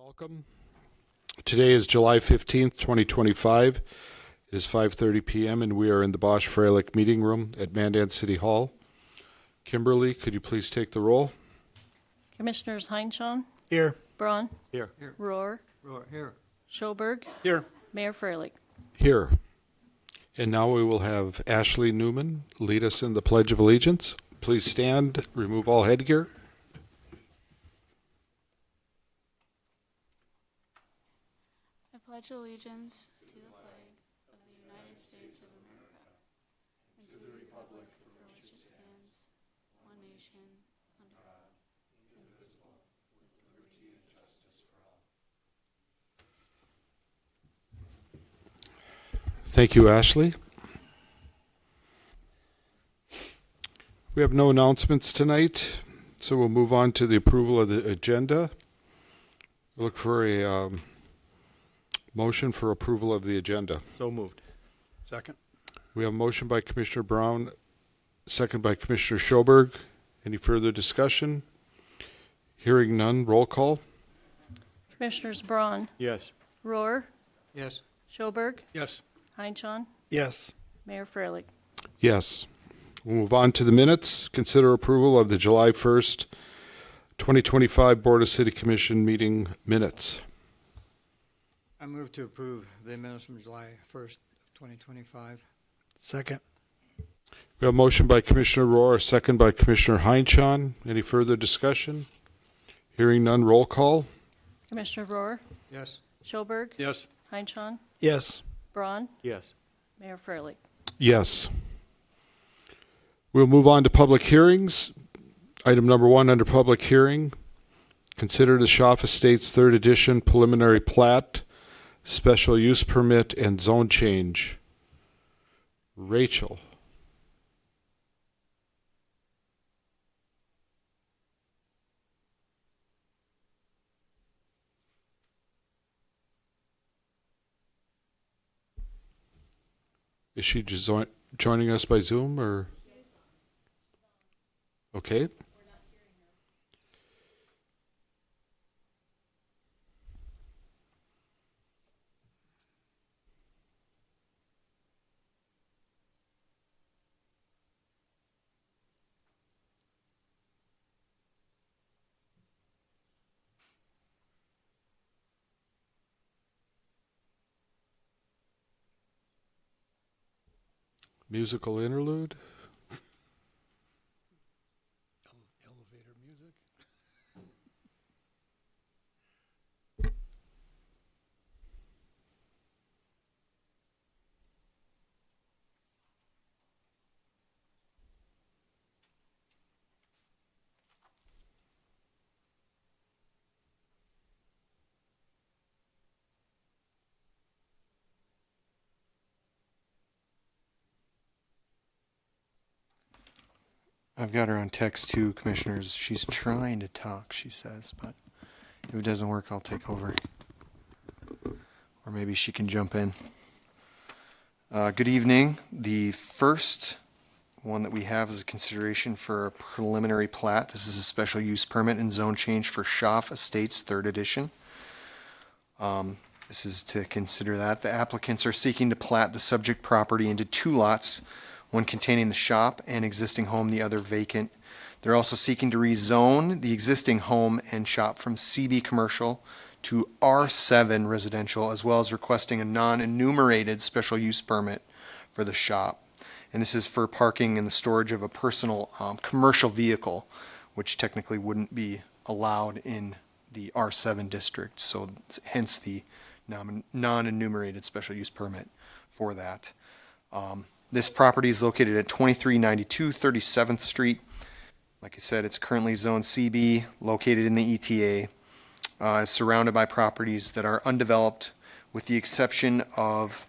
Welcome. Today is July 15th, 2025. It is 5:30 p.m. and we are in the Bosch Freilich meeting room at Mandan City Hall. Kimberly, could you please take the roll? Commissioners Heinchan, Here. Braun, Here. Rohr, Here. Schoberg, Here. Mayor Freilich. Here. And now we will have Ashley Newman lead us in the Pledge of Allegiance. Please stand, remove all headgear. I pledge allegiance to the flag of the United States of America and to the republic for which it stands, one nation, under God, indivisible, with liberty and justice for all. Thank you, Ashley. We have no announcements tonight, so we'll move on to the approval of the agenda. Look for a motion for approval of the agenda. So moved. Second. We have a motion by Commissioner Brown, second by Commissioner Schoberg. Any further discussion? Hearing none, roll call. Commissioners Braun, Yes. Rohr, Yes. Schoberg, Yes. Heinchan, Yes. Mayor Freilich. Yes. We'll move on to the minutes. Consider approval of the July 1st, 2025 Board of City Commission meeting minutes. I move to approve the minutes from July 1st, 2025. Second. We have a motion by Commissioner Rohr, a second by Commissioner Heinchan. Any further discussion? Hearing none, roll call. Commissioner Rohr, Yes. Schoberg, Yes. Heinchan, Yes. Braun, Yes. Mayor Freilich. Yes. We'll move on to public hearings. Item number 1 under public hearing. Consider the Schaff Estates 3rd Edition preliminary plat, special use permit, and zone change. Rachel. Is she just joining us by Zoom or? Okay. Musical interlude. Elevator music. I've got her on text too, Commissioners. She's trying to talk, she says, but if it doesn't work, I'll take over. Or maybe she can jump in. Good evening. The first one that we have is a consideration for a preliminary plat. This is a special use permit and zone change for Schaff Estates 3rd Edition. This is to consider that. The applicants are seeking to plat the subject property into 2 lots, one containing the shop and existing home, the other vacant. They're also seeking to rezone the existing home and shop from CB commercial to R7 residential, as well as requesting a non-enumerated special use permit for the shop. And this is for parking and the storage of a personal commercial vehicle, which technically wouldn't be allowed in the R7 district. So hence the non-enumerated special use permit for that. This property is located at 2392 37th Street. Like I said, it's currently Zone CB, located in the ETA, is surrounded by properties that are undeveloped, with the exception of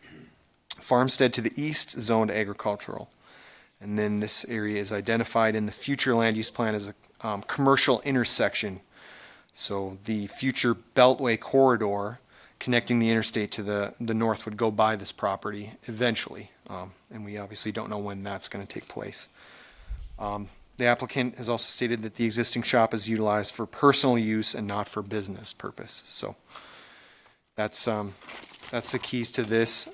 Farmstead to the east, zoned agricultural. And then this area is identified in the future land use plan as a commercial intersection. So the future Beltway corridor connecting the interstate to the north would go by this property eventually. And we obviously don't know when that's going to take place. The applicant has also stated that the existing shop is utilized for personal use and not for business purpose. So that's the keys to this.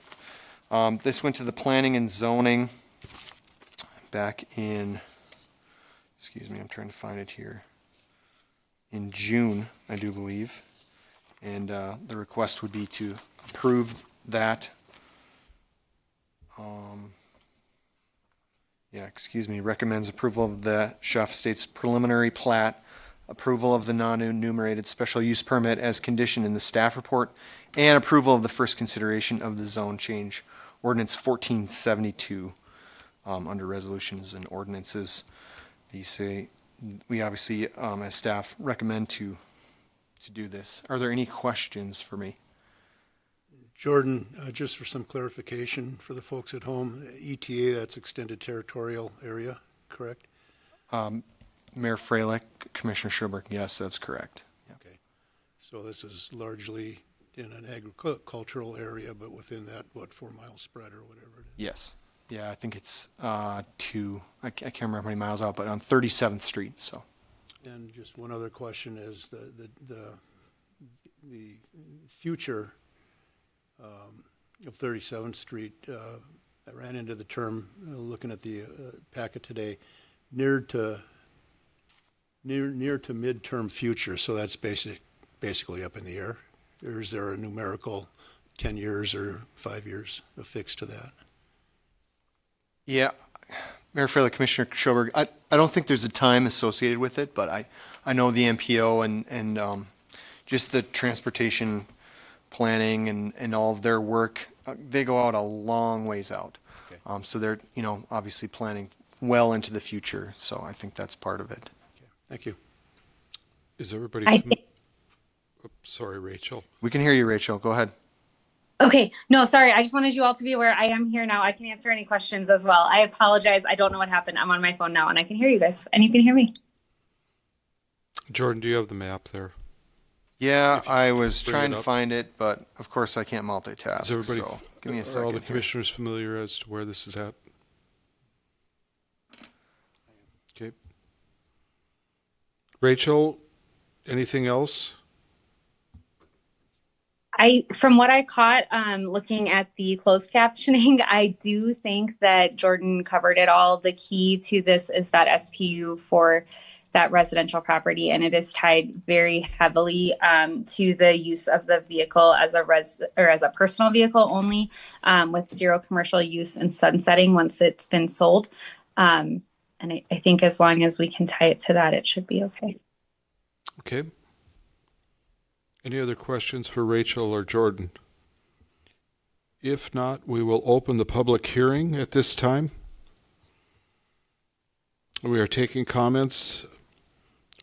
This went to the planning and zoning back in, excuse me, I'm trying to find it here, in June, I do believe. And the request would be to approve that. Recommends approval of the Shop Estates preliminary plat, approval of the non-enumerated special use permit as conditioned in the staff report, and approval of the first consideration of the zone change ordinance 1472 under resolutions and ordinances. These say, we obviously, as staff, recommend to do this. Are there any questions for me? Jordan, just for some clarification for the folks at home, ETA, that's Extended Territorial Area, correct? Mayor Freilich, Commissioner Schoberg, yes, that's correct. Yeah. Okay. So this is largely in an agricultural area, but within that, 4-mile spread or whatever it is? Yes. Yeah, I think it's I can't remember how many miles out, but on 37th Street, so. And just one other question is the future of 37th Street, I ran into the term, looking at the packet today, near to midterm future, so that's basically up in the air. Or is there a numerical 10 years or 5 years affixed to that? Yeah, Mayor Freilich, Commissioner Schoberg, I don't think there's a time associated with it, but I know the MPO and just the transportation planning and all of their work, they go out a long ways out. Okay. So they're, obviously planning well into the future. So I think that's part of it. Okay. Thank you. Is everybody? Sorry, Rachel. We can hear you, Rachel. Go ahead. Okay, no, sorry. I just wanted you all to be aware I am here now. I can answer any questions as well. I apologize. I don't know what happened. I'm on my phone now and I can hear you guys and you can hear me. Jordan, do you have the map there? Yeah, If you I was bring trying it to up. find it, but of course I can't multitask. Is everybody? So give me a Are all the second. commissioners familiar as to where this is at? Okay. Rachel, anything else? From what I caught, looking at the closed captioning, I do think that Jordan covered it all. The key to this is that SPU for that residential property, and it is tied very heavily to the use of the vehicle as a personal vehicle only, with zero commercial use and sunsetting once it's been sold. And I think as long as we can tie it to that, it should be okay. Okay. Any other questions for Rachel or Jordan? If not, we will open the public hearing at this time. We are taking comments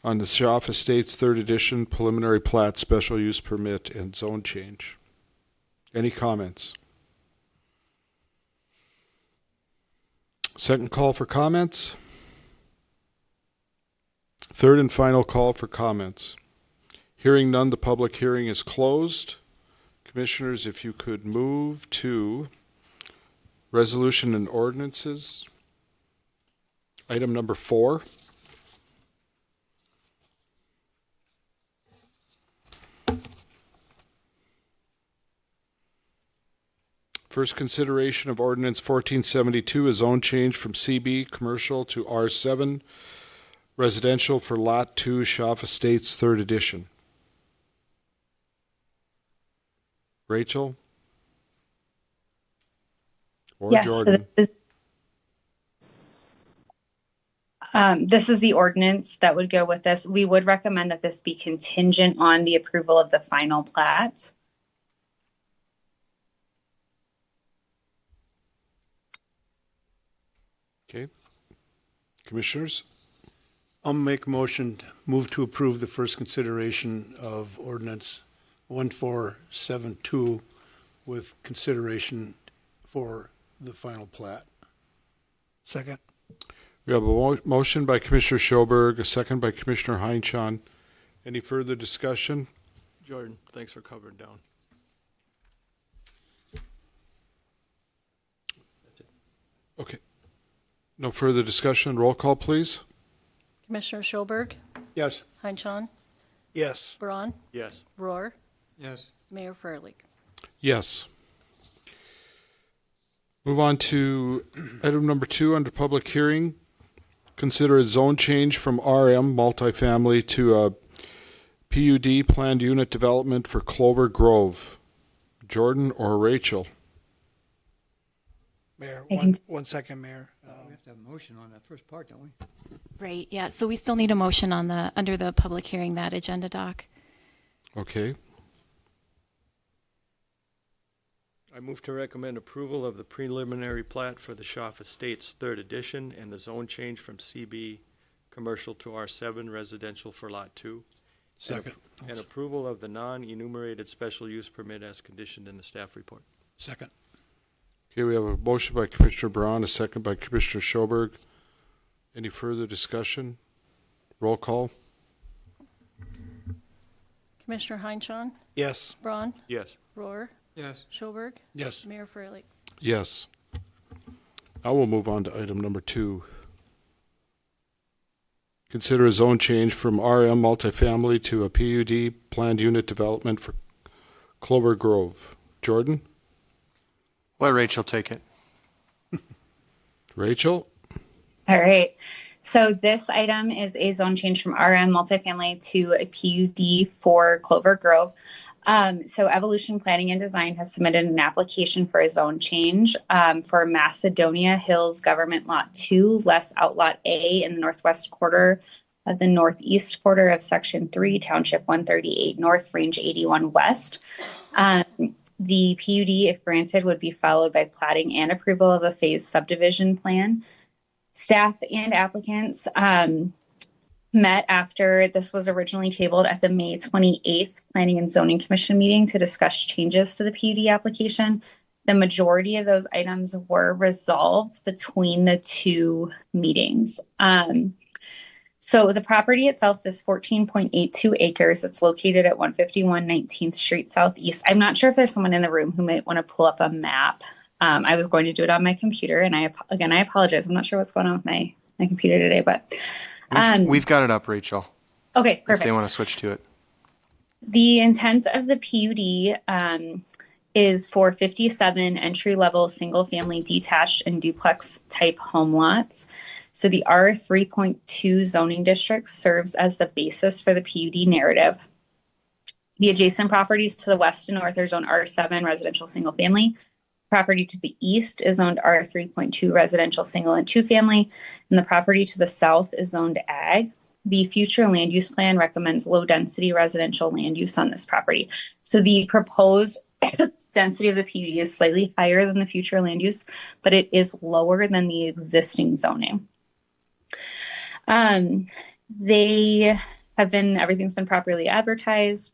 on the Schaff Estates 3rd Edition preliminary plat special use permit and zone change. Any comments? Second call for comments. Third and final call for comments. Hearing none, the public hearing is closed. Commissioners, if you could move to resolution and ordinances. Item number 4. First consideration of ordinance 1472 is zone change from CB commercial to R7 residential for Lot 2 Schaff Estates 3rd Edition. Rachel? Or Yes, Jordan? so this is the ordinance that would go with this. We would recommend that this be contingent on the approval of the final plat. Okay. Commissioners? I'll make a motion, move to approve the first consideration of ordinance 1472 with consideration for the final plat. Second. We have a motion by Commissioner Schoberg, a second by Commissioner Heinchan. Any further discussion? Jordan, thanks for covering down. Okay. No further discussion. Roll call, please. Commissioner Schoberg, Yes. Heinchan, Yes. Braun, Yes. Roar, Yes. Mayor Freilich. Yes. Move on to item number 2 under public hearing. Consider a zone change from RM multifamily to a PUD planned unit development for Clover Grove. Jordan or Rachel? Mayor, I can- one second, Mayor. We have to have a motion on that first part, don't we? Right, yeah, so we still need a motion on the, under the public hearing, that agenda doc. Okay. I move to recommend approval of the preliminary plat for the Schaff Estates Third Edition and the zone change from CB Commercial to R7 Residential for Lot 2. Second. And approval of the non-enumerated special use permit as conditioned in the staff report. Second. Okay, we have a motion by Commissioner Braun, a second by Commissioner Schoberg. Any further discussion? Roll call. Commissioner Heinchan, Yes. Braun, Yes. Roar, Yes. Schoberg, Yes. Mayor Freilich. Yes. Now we'll move on to item number 2. Consider a zone change from RM multifamily to a PUD planned unit development for Clover Grove. Jordan? Let Rachel take it. Rachel? All right. So this item is a zone change from RM multifamily to a PUD for Clover Grove. So Evolution Planning and Design has submitted an application for a zone change for Macedonia Hills Government Lot 2, less Outlot A in the northwest quarter of the northeast quarter of Section 3, Township 138 North, Range 81 West. The PUD, if granted, would be followed by platting and approval of a phased subdivision plan. Staff and applicants met after this was originally tabled at the May 28th Planning and Zoning Commission meeting to discuss changes to the PUD application. The majority of those items were resolved between the two meetings. So the property itself is 14.82 acres. It's located at 151 19th Street Southeast. I'm not sure if there's someone in the room who might want to pull up a map. I was going to do it on my computer, and I apologize. I'm not sure what's going on with my computer today, but We've got it up, Rachel, okay, if perfect. they want to switch to it. The intent of the PUD is for 57 entry-level single-family detached and duplex-type home lots. So the R3.2 zoning district serves as the basis for the PUD narrative. The adjacent properties to the west and north are zoned R7 residential single-family. Property to the east is zoned R3.2 residential single and two family, and the property to the south is zoned ag. The future land use plan recommends low density residential land use on this property. So the proposed density of the PUD is slightly higher than the future land use, but it is lower than the existing zoning. Everything's been properly advertised.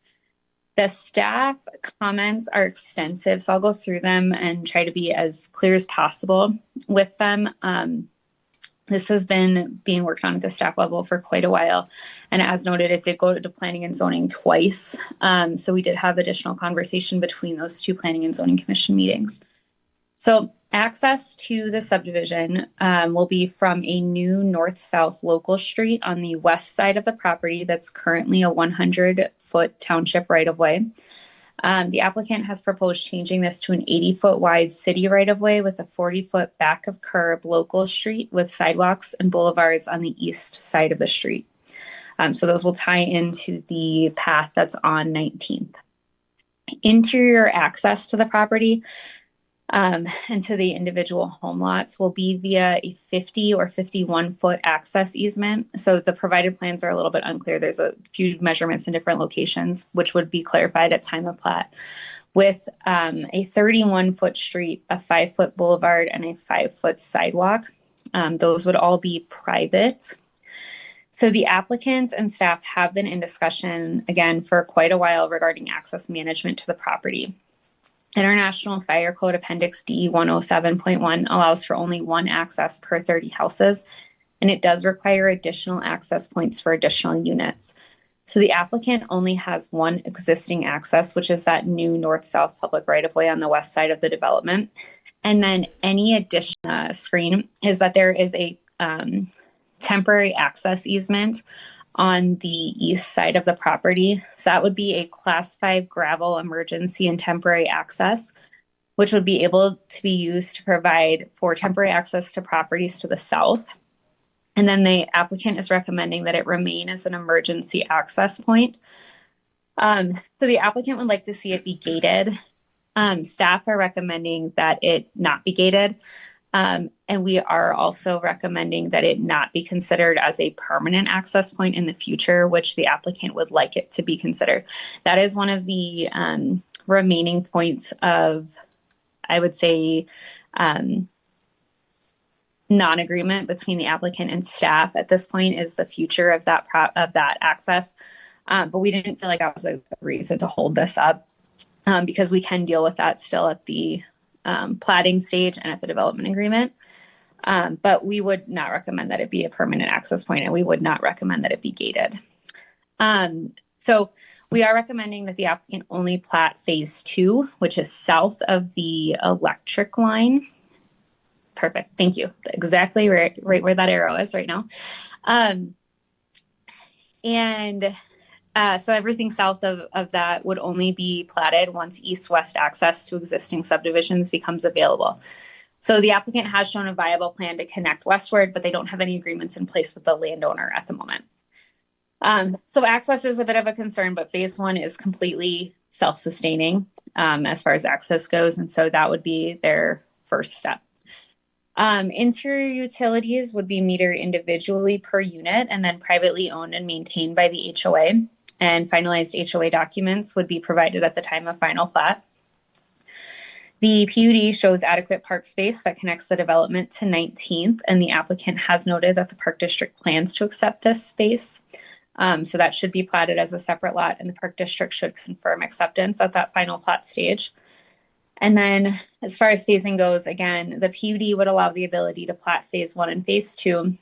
The staff comments are extensive, so I'll go through them and try to be as clear as possible with them. This has been being worked on at the staff level for quite a while. And as noted, it did go to planning and zoning twice. So we did have additional conversation between those two planning and zoning commission meetings. So access to the subdivision will be from a new north-south local street on the west side of the property that's currently a 100-foot township right-of-way. The applicant has proposed changing this to an 80-foot wide city right-of-way with a 40-foot back of curb local street with sidewalks and boulevards on the east side of the street. So those will tie into the path that's on 19th. Interior access to the property and to the individual home lots will be via a 50 or 51-foot access easement. So the provided plans are a little bit unclear. There's a few measurements in different locations, which would be clarified at time of plat. With a 31-foot street, a 5-foot boulevard, and a 5-foot sidewalk. Those would all be private. So the applicant and staff have been in discussion, again, for quite a while regarding access management to the property. International Fire Code Appendix D 107.1 allows for only one access per 30 houses, and it does require additional access points for additional units. So the applicant only has one existing access, which is that new north-south public right-of-way on the west side of the development. And then any additional screen is that there is a temporary access easement on the east side of the property. So that would be a Class 5 gravel emergency and temporary access, which would be able to be used to provide for temporary access to properties to the south. And then the applicant is recommending that it remain as an emergency access point. So the applicant would like to see it be gated. Staff are recommending that it not be gated. And we are also recommending that it not be considered as a permanent access point in the future, which the applicant would like it to be considered. That is one of the remaining points of, I would say, non-agreement between the applicant and staff at this point is the future of that access. But we didn't feel like that was a reason to hold this up because we can deal with that still at the platting stage and at the development agreement. But we would not recommend that it be a permanent access point, and we would not recommend that it be gated. So we are recommending that the applicant only plat phase 2, which is south of the electric line. Perfect. Thank you. Exactly right where that arrow is right now. So everything south of that would only be platted once east-west access to existing subdivisions becomes available. So the applicant has shown a viable plan to connect westward, but they don't have any agreements in place with the landowner at the moment. So access is a bit of a concern, but phase 1 is completely self-sustaining as far as access goes. And so that would be their first step. Interior utilities would be metered individually per unit and then privately owned and maintained by the HOA. And finalized HOA documents would be provided at the time of final plat. The PUD shows adequate park space that connects the development to 19th, and the applicant has noted that the Park District plans to accept this space. So that should be platted as a separate lot, and the Park District should confirm acceptance at that final plat stage. And then as far as phasing goes, again, the PUD would allow the ability to plat phase 1 and phase 2.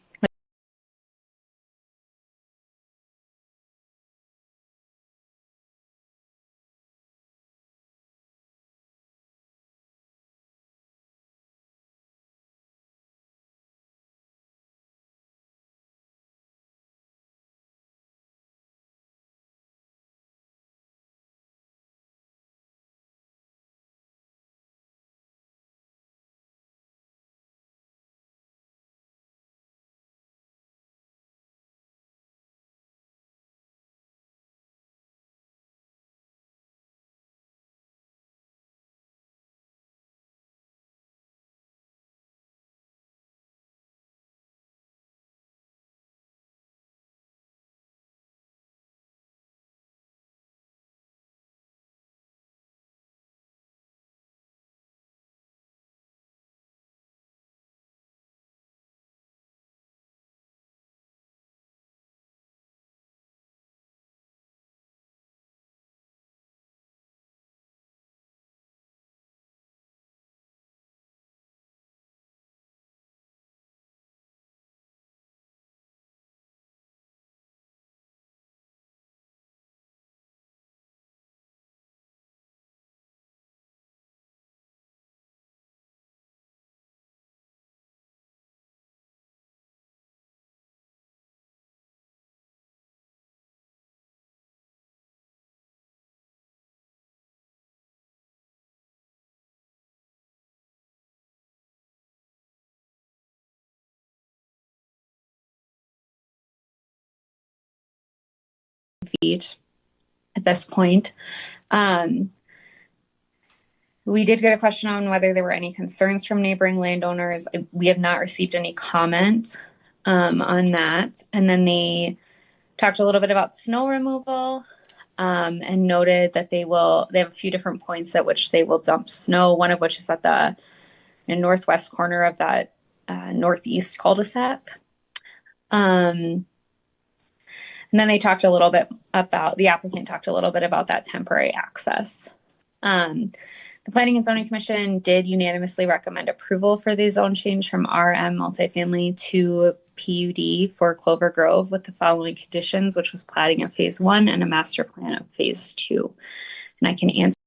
Feet at this point. We did get a question on whether there were any concerns from neighboring landowners. We have not received any comment on that. And then they talked a little bit about snow removal and noted that they have a few different points at which they will dump snow, one of which is at the northwest corner of that northeast cul-de-sac. And then they talked a little bit about, the applicant talked a little bit about that temporary access. The Planning and Zoning Commission did unanimously recommend approval for the zone change from RM multifamily to PUD for Clover Grove with the following conditions, which was platting of phase 1 and a master plan of phase 2. And I can answer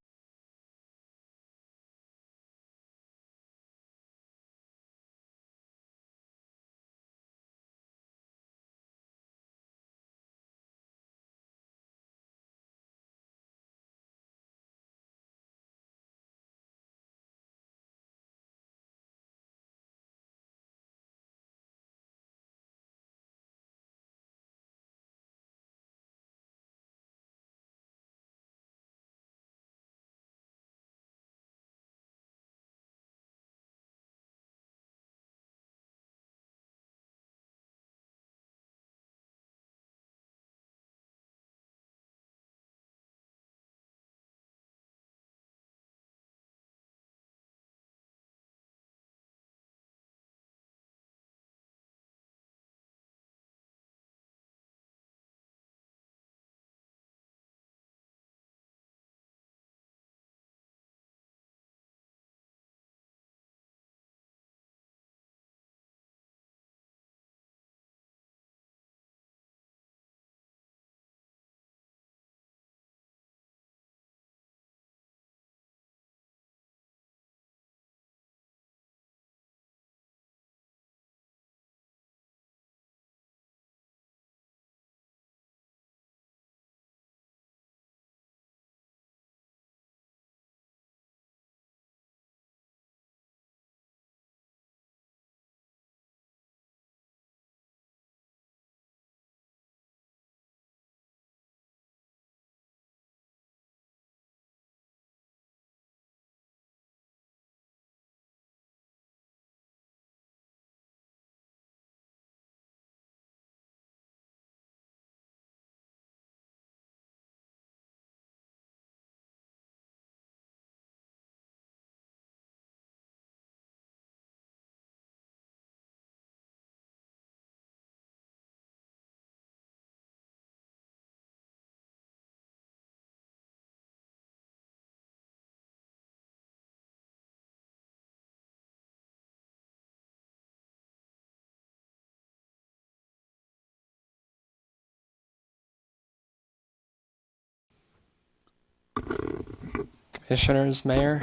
Commissioners, Mayor.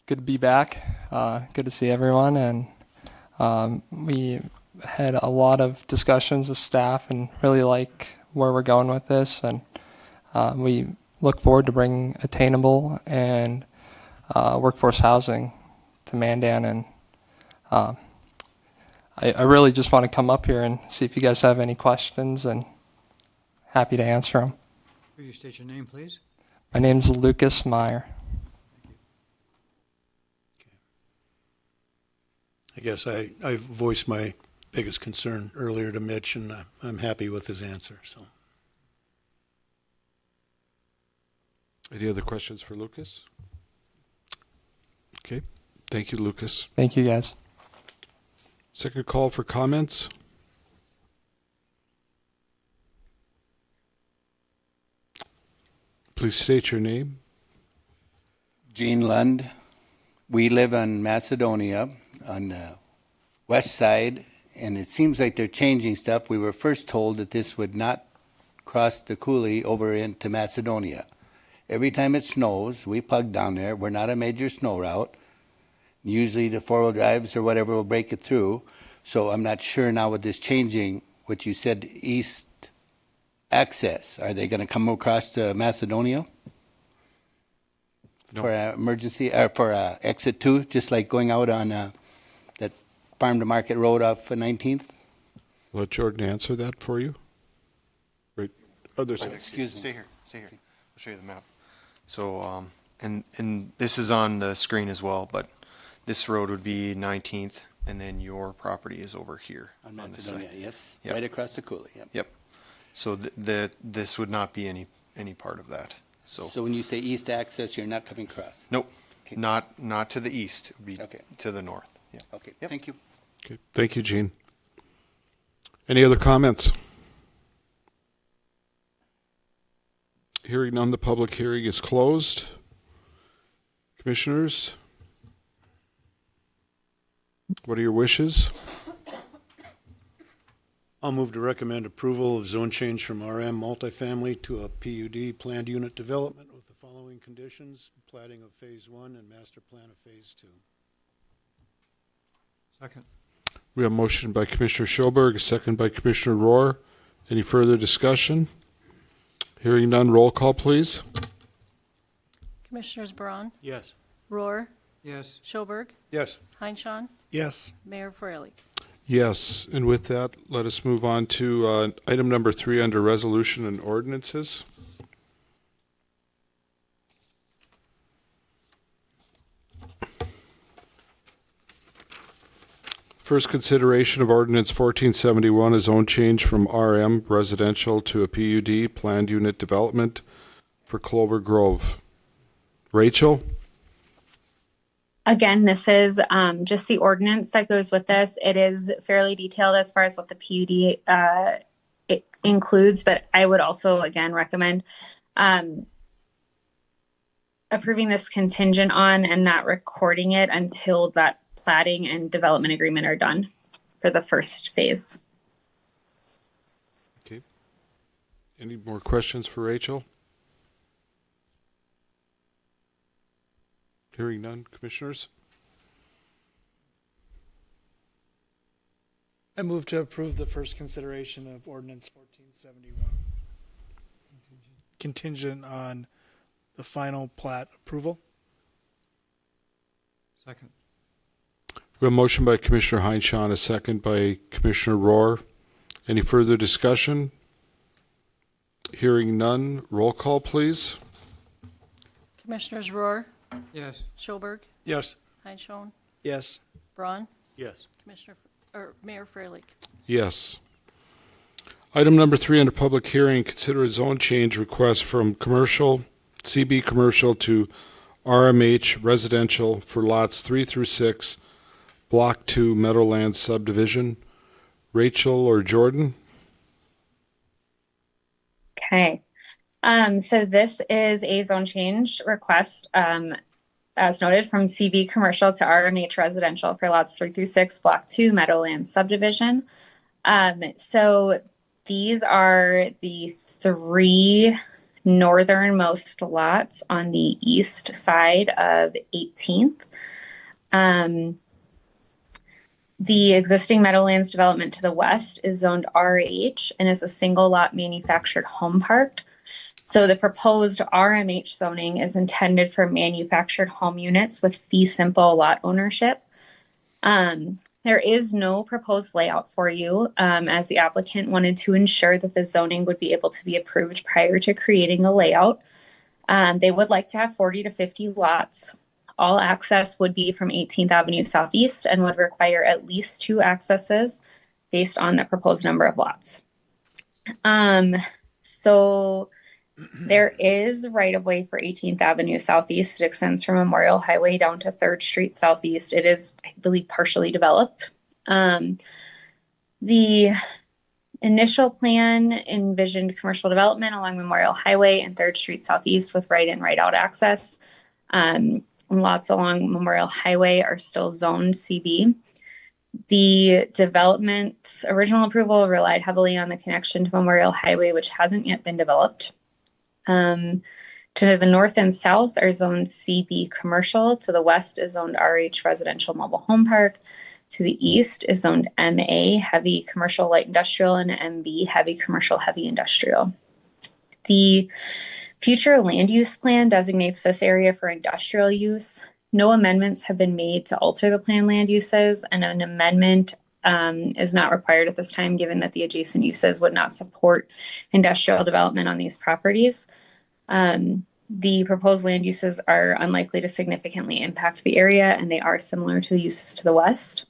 Good to be back. Good to see everyone. And we had a lot of discussions with staff and really like where we're going with this. And we look forward to bringing attainable and workforce housing to Mandan. And I really just want to come up here and see if you guys have any questions, and happy to answer them. Will you state your name, please? My name's Lucas Meyer. I guess I voiced my biggest concern earlier to Mitch, and I'm happy with his answer, so. Any other questions for Lucas? Okay. Thank you, Lucas. Thank you, guys. Second call for comments. Please state your name. Gene Lund. We live on Macedonia on the west side, and it seems like they're changing stuff. We were first told that this would not cross the coulee over into Macedonia. Every time it snows, we plug down there. We're not a major snow route. Usually the four-wheel drives or whatever will break it through. So I'm not sure now with this changing, what you said, east access. Are they going to come across to Macedonia? No. For emergency, or for exit 2, just like going out on that farm to market road off 19th? Let Jordan answer that for you. Right. Other side. Excuse me. Stay here. Stay here. I'll show you the map. So, and this is on the screen as well, but this road would be 19th, and then your property is over here On on this Macedonia, side. yes. Yep. Right across the coulee, yep. Yep. So this would not be any part of that. So, So when you say east access, you're not coming across? nope, Okay. not to the east. It would be Okay. to the north. Yeah. Okay, Yep. thank you. Okay. Thank you, Gene. Any other comments? Hearing none, the public hearing is closed. Commissioners, what are your wishes? I'll move to recommend approval of zone change from RM multifamily to a PUD planned unit development with the following conditions: plating of phase 1 and master plan of phase 2. Second. We have a motion by Commissioner Schoberg, a second by Commissioner Rohr. Any further discussion? Hearing none, roll call, please. Commissioners Braun, Yes. Rohr, Yes. Schoberg, Yes. Heinchan, Yes. Mayor Freilich. Yes, and with that, let us move on to item number 3 under resolution and ordinances. First consideration of ordinance 1471 is zone change from RM residential to a PUD planned unit development for Clover Grove. Rachel? Again, this is just the ordinance that goes with this. It is fairly detailed as far as what the PUD it includes, but I would also, again, recommend approving this contingent on and not recording it until that platting and development agreement are done for the first phase. Okay. Any more questions for Rachel? Hearing none, commissioners? I move to approve the first consideration of ordinance 1471. Contingent on the final plat approval. Second. We have a motion by Commissioner Heinchan, a second by Commissioner Rohr. Any further discussion? Hearing none, roll call, please. Commissioners Rohr, Yes. Schoberg, Yes. Heinchan, Yes. Braun, Yes. Mayor Freilich. Yes. Item number 3 under public hearing, consider a zone change request from commercial, CB commercial to RMH residential for lots 3 through 6, Block 2 Meadowlands subdivision. Rachel or Jordan? Okay. So this is a zone change request, as noted, from CB commercial to RMH residential for lots 3 through 6, Block 2 Meadowlands subdivision. So these are the 3 northernmost lots on the east side of 18th. The existing Meadowlands development to the west is zoned RH and is a single lot manufactured home park. So the proposed RMH zoning is intended for manufactured home units with fee simple lot ownership. There is no proposed layout for you, as the applicant wanted to ensure that the zoning would be able to be approved prior to creating a layout. They would like to have 40 to 50 lots. All access would be from 18th Avenue Southeast and would require at least 2 accesses based on the proposed number of lots. So there is right-of-way for 18th Avenue Southeast. It extends from Memorial Highway down to 3rd Street Southeast. It is, I believe, partially developed. The initial plan envisioned commercial development along Memorial Highway and 3rd Street Southeast with right in, right out access. Lots along Memorial Highway are still zoned CB. The development's original approval relied heavily on the connection to Memorial Highway, which hasn't yet been developed. To the north and south are zoned CB commercial. To the west is zoned RH residential mobile home park. To the east is zoned MA heavy commercial light industrial and MB heavy commercial heavy industrial. The future land use plan designates this area for industrial use. No amendments have been made to alter the plan land uses, and an amendment is not required at this time, given that the adjacent uses would not support industrial development on these properties. The proposed land uses are unlikely to significantly impact the area, and they are similar to the uses to the west.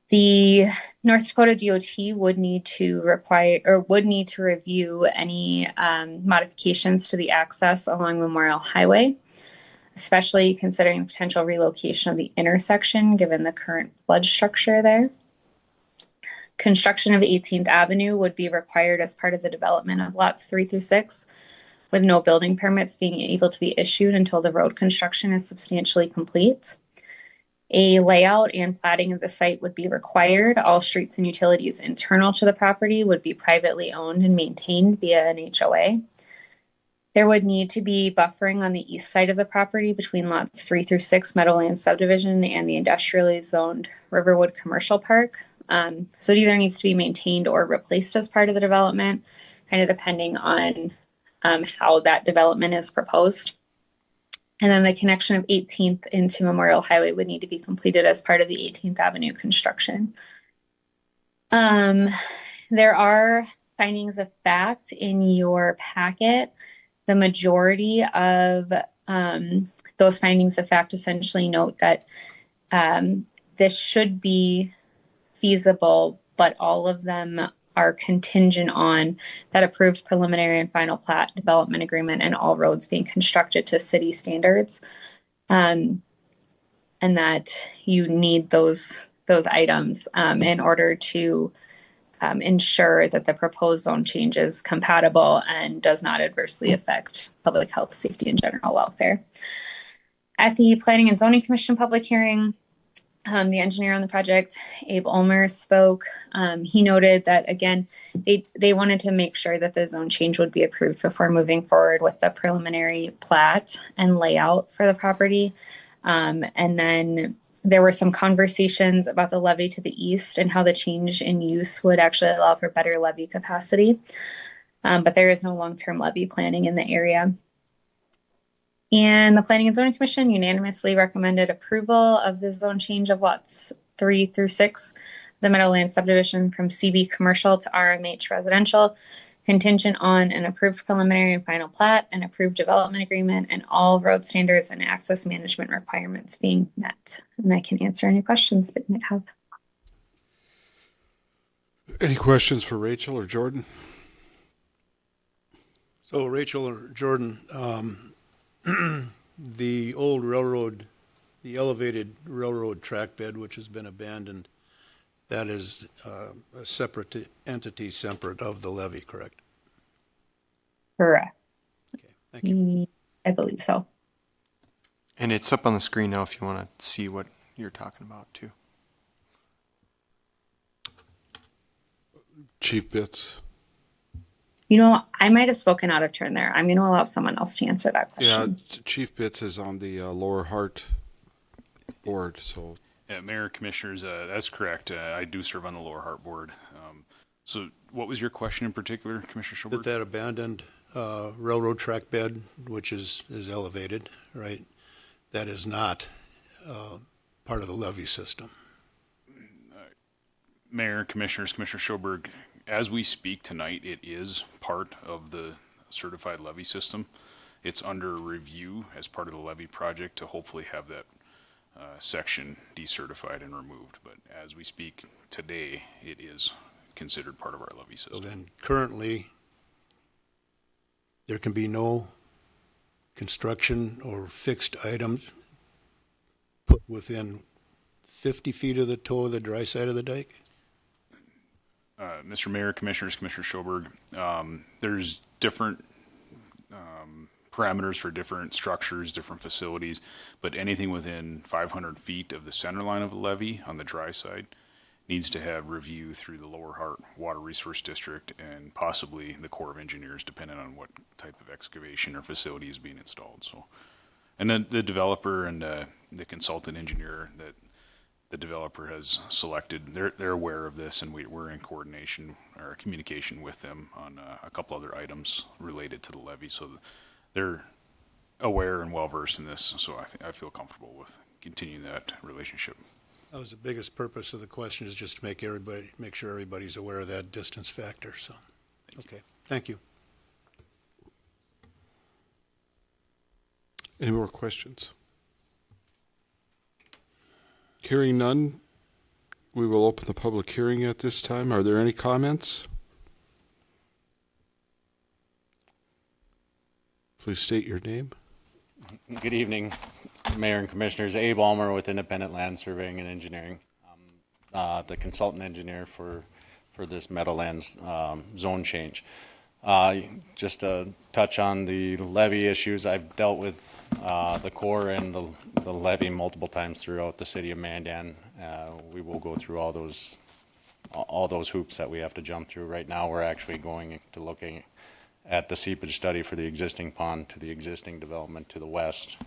The North Dakota DOT would need to review any modifications to the access along Memorial Highway, especially considering the potential relocation of the intersection given the current flood structure there. Construction of 18th Avenue would be required as part of the development of lots 3 through 6, with no building permits being able to be issued until the road construction is substantially complete. A layout and platting of the site would be required. All streets and utilities internal to the property would be privately owned and maintained via an HOA. There would need to be buffering on the east side of the property between lots 3 through 6 Meadowlands subdivision and the industrially zoned Riverwood Commercial Park. So it either needs to be maintained or replaced as part of the development, kind of depending on how that development is proposed. And then the connection of 18th into Memorial Highway would need to be completed as part of the 18th Avenue construction. There are findings of fact in your packet. The majority of those findings of fact essentially note that this should be feasible, but all of them are contingent on that approved preliminary and final plat development agreement and all roads being constructed to city standards. And that you need those items in order to ensure that the proposed zone change is compatible and does not adversely affect public health, safety, and general welfare. At the Planning and Zoning Commission public hearing, the engineer on the project, Abe Ulmer, spoke. He noted that, again, they wanted to make sure that the zone change would be approved before moving forward with the preliminary plat and layout for the property. And then there were some conversations about the levee to the east and how the change in use would actually allow for better levee capacity. But there is no long-term levee planning in the area. And the Planning and Zoning Commission unanimously recommended approval of the zone change of lots 3 through 6, the Meadowlands subdivision from CB commercial to RMH residential, contingent on an approved preliminary and final plat, an approved development agreement, and all road standards and access management requirements being met. And I can answer any questions that you might have. Any questions for Rachel or Jordan? So Rachel or Jordan, the old railroad, the elevated railroad track bed, which has been abandoned, that is a separate entity, separate of the levee, correct? Correct. Okay, thank you. I believe so. And it's up on the screen now if you want to see what you're talking about too. Chief Bitts. You know, I might have spoken out of turn there. I'm going to allow someone else to answer that Yeah, question. Chief Bitts is on the Lower Hart board, so Yeah, Mayor, Commissioners, that's correct. I do serve on the Lower Hart Board. So what was your question in particular, Commissioner Schoberg? That abandoned railroad track bed, which is elevated, right? That is not part of the levee system. Mayor, Commissioners, Commissioner Schoberg, as we speak tonight, it is part of the certified levee system. It's under review as part of the levee project to hopefully have that section decertified and removed. But as we speak today, it is considered part of our levee So system. then currently, there can be no construction or fixed items put within 50 feet of the toe of the dry side of the dike? Mr. Mayor, Commissioners, Commissioner Schoberg, there's different parameters for different structures, different facilities, but anything within 500 feet of the center line of the levee on the dry side needs to have review through the Lower Hart Water Resource District and possibly the Corps of Engineers, depending on what type of excavation or facility is being installed. So, and then the developer and the consultant engineer that the developer has selected, they're aware of this, and we're in coordination or communication with them on a couple other items related to the levee. So they're aware and well versed in this. So I feel comfortable with continuing that relationship. That was the biggest purpose of the question, is just to make sure everybody's aware of that distance factor, so. Okay, thank you. any more questions? Hearing none, we will open the public hearing at this time. Are there any comments? Please state your name. Good evening, Mayor and Commissioners. Abe Almer with Independent Land Surveying and Engineering. I'm the consultant engineer for this Meadowlands zone change. Just to touch on the levee issues, I've dealt with the Corps and the levee multiple times throughout the city of Mandan. We will go through all those hoops that we have to jump through. Right now, we're actually going to looking at the seepage study for the existing pond to the existing development to the west.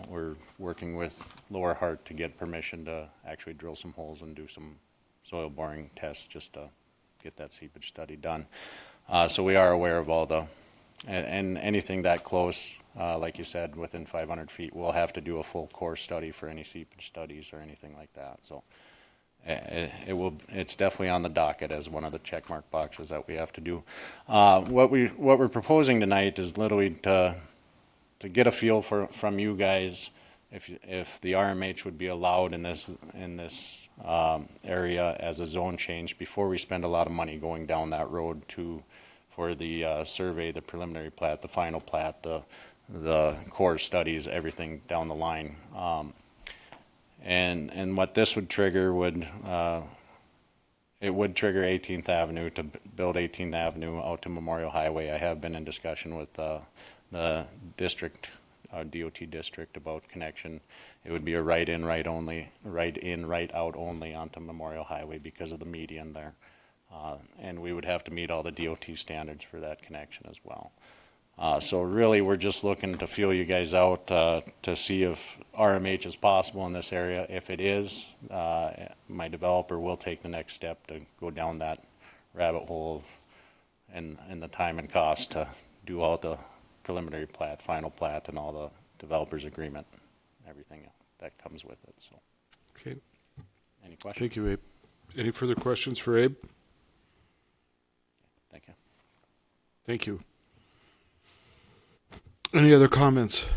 We're working with Lower Hart to get permission to actually drill some holes and do some soil boring tests just to get that seepage study done. So we are aware of all and anything that close, like you said, within 500 feet, we'll have to do a full core study for any seepage studies or anything like that. So it's definitely on the docket as one of the check mark boxes that we have to do. What we're proposing tonight is literally to get a feel from you guys if the RMH would be allowed in this area as a zone change before we spend a lot of money going down that road for the survey, the preliminary plat, the final plat, the core studies, everything down the line. And what this would trigger it would trigger 18th Avenue to build 18th Avenue out to Memorial Highway. I have been in discussion with the district, DOT district, about connection. It would be a right in, right out only onto Memorial Highway because of the median there. And we would have to meet all the DOT standards for that connection as well. So really, we're just looking to feel you guys out to see if RMH is possible in this area. If it is, my developer will take the next step to go down that rabbit hole and the time and cost to do all the preliminary plat, final plat, and all the developer's agreement, everything that comes with it. So, Okay. Any questions? Thank you, Abe. Any further questions for Abe? Thank you. Thank you. Any other comments?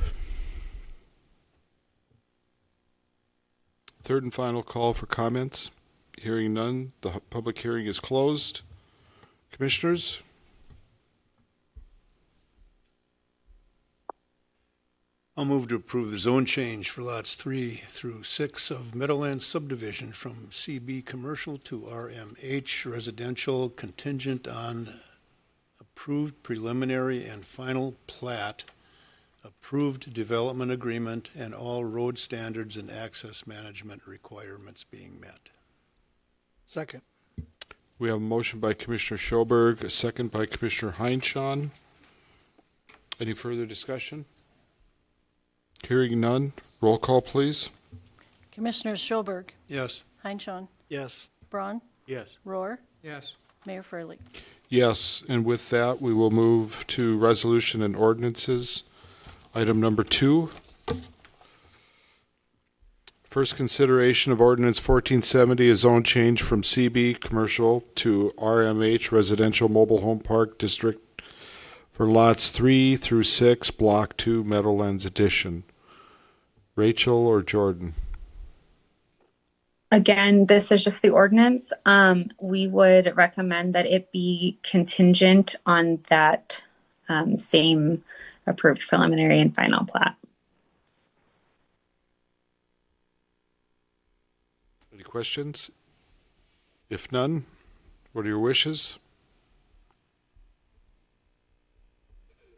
Third and final call for comments. Hearing none, the public hearing is closed. Commissioners? I'll move to approve the zone change for lots 3 through 6 of Meadowlands subdivision from CB commercial to RMH residential, contingent on approved preliminary and final plat, approved development agreement, and all road standards and access management requirements being met. Second. We have a motion by Commissioner Schoberg, a second by Commissioner Heinchan. Any further discussion? Hearing none. Roll call, please. Commissioners Schoberg, Yes. Heinchan, Yes. Braun, Yes. Rohr, Yes. Mayor Fröhlich. Yes, and with that, we will move to resolution and ordinances. Item number 2. First consideration of ordinance 1470, a zone change from CB commercial to RMH residential mobile home park district for lots 3 through 6, block 2, Meadowlands addition. Rachel or Jordan? Again, this is just the ordinance. We would recommend that it be contingent on that same approved preliminary and final plat. Any questions? If none, what are your wishes?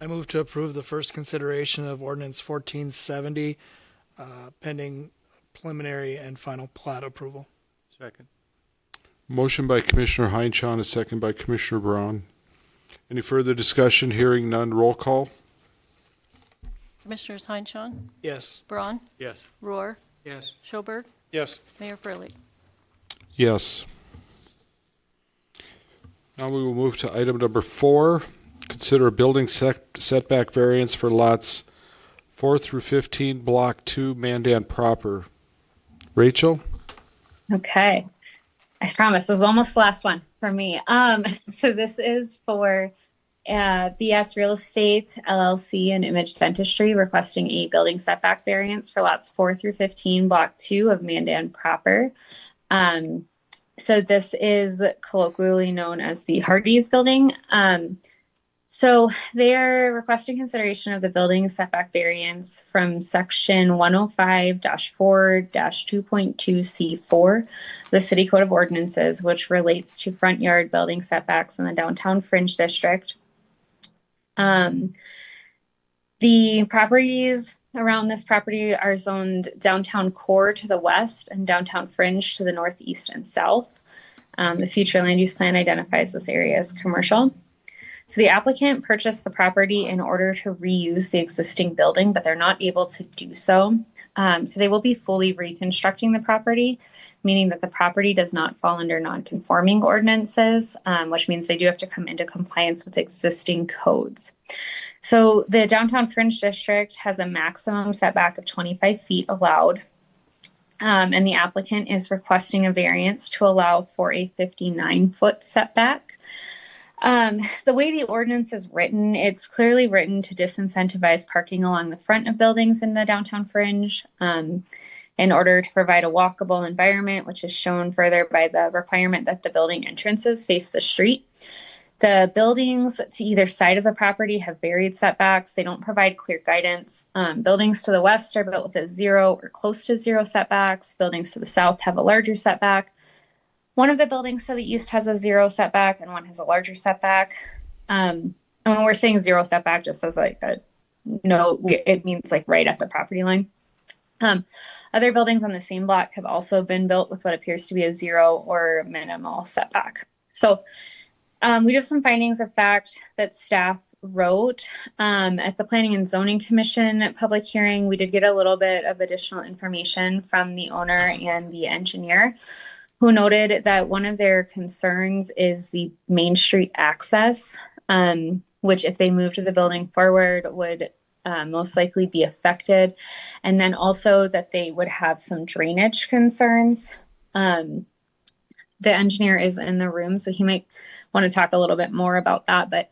I move to approve the first consideration of ordinance 1470, pending preliminary and final plat approval. Second. Motion by Commissioner Heinchan, a second by Commissioner Braun. Any further discussion? Hearing none. Roll call. Commissioners Heinchan, Yes. Braun, Yes. Rohr, Yes. Schoberg, Yes. Mayor Fröhlich. Yes. Now we will move to item number 4. Consider a building setback variance for lots 4 through 15, block 2, Mandan proper. Rachel? Okay. I promise this is almost the last one for me. So this is for BS Real Estate LLC and Image Dentistry requesting a building setback variance for lots 4 through 15, block 2 of Mandan proper. So this is colloquially known as the Hardee's building. So they are requesting consideration of the building setback variance from section 105-4-2.2C4, the City Code of Ordinances, which relates to front yard building setbacks in the downtown fringe district. The properties around this property are zoned downtown core to the west and downtown fringe to the northeast and south. The future land use plan identifies this area as commercial. So the applicant purchased the property in order to reuse the existing building, but they're not able to do so. So they will be fully reconstructing the property, meaning that the property does not fall under non-conforming ordinances, which means they do have to come into compliance with existing codes. So the downtown fringe district has a maximum setback of 25 feet allowed. And the applicant is requesting a variance to allow for a 59-foot setback. The way the ordinance is written, it's clearly written to disincentivize parking along the front of buildings in the downtown fringe in order to provide a walkable environment, which is shown further by the requirement that the building entrances face the street. The buildings to either side of the property have varied setbacks. They don't provide clear guidance. Buildings to the west are built with a 0 or close to 0 setbacks. Buildings to the south have a larger setback. One of the buildings to the east has a 0 setback and one has a larger setback. And when we're saying 0 setback, just as like a no, it means like right at the property line. Other buildings on the same block have also been built with what appears to be a 0 or minimal setback. So we do have some findings of fact that staff wrote at the Planning and Zoning Commission public hearing. We did get a little bit of additional information from the owner and the engineer, who noted that one of their concerns is the Main Street access, which if they moved the building forward would most likely be affected. And then also that they would have some drainage concerns. The engineer is in the room, so he might want to talk a little bit more about that. But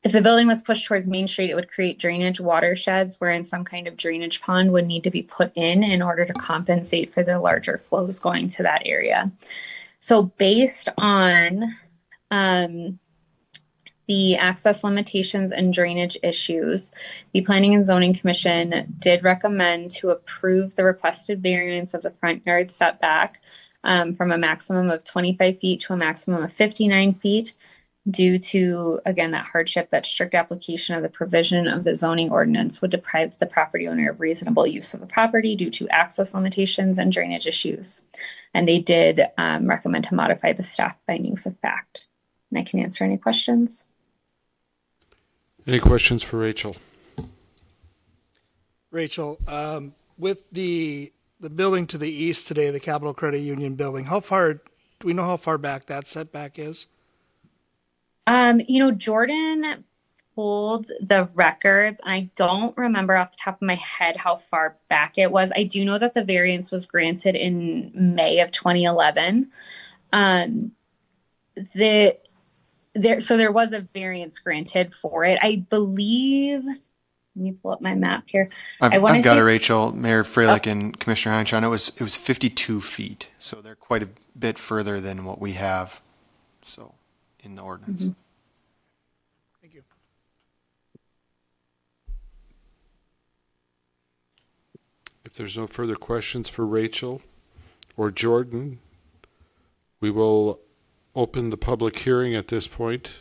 if the building was pushed towards Main Street, it would create drainage watersheds wherein some kind of drainage pond would need to be put in order to compensate for the larger flows going to that area. So based on the access limitations and drainage issues, the Planning and Zoning Commission did recommend to approve the requested variance of the front yard setback from a maximum of 25 feet to a maximum of 59 feet. due to, again, that hardship that strict application of the provision of the zoning ordinance would deprive the property owner of reasonable use of the property due to access limitations and drainage issues. And they did recommend to modify the staff findings of fact. And I can answer any questions. Any questions for Rachel? Rachel, with the building to the east today, the Capital Credit Union building, do we know how far back that setback is? Jordan pulled the records. I don't remember off the top of my head how far back it was. I do know that the variance was granted in May of 2011. There was a variance granted for it. I believe. Let me pull up my map here. I've got it, Rachel, Mayor Freilich, and Commissioner Heinchan. It was 52 feet, so they're quite a bit further than what we have. So in the ordinance. Mm-hmm. Thank you. If there's no further questions for Rachel or Jordan, we will open the public hearing at this point.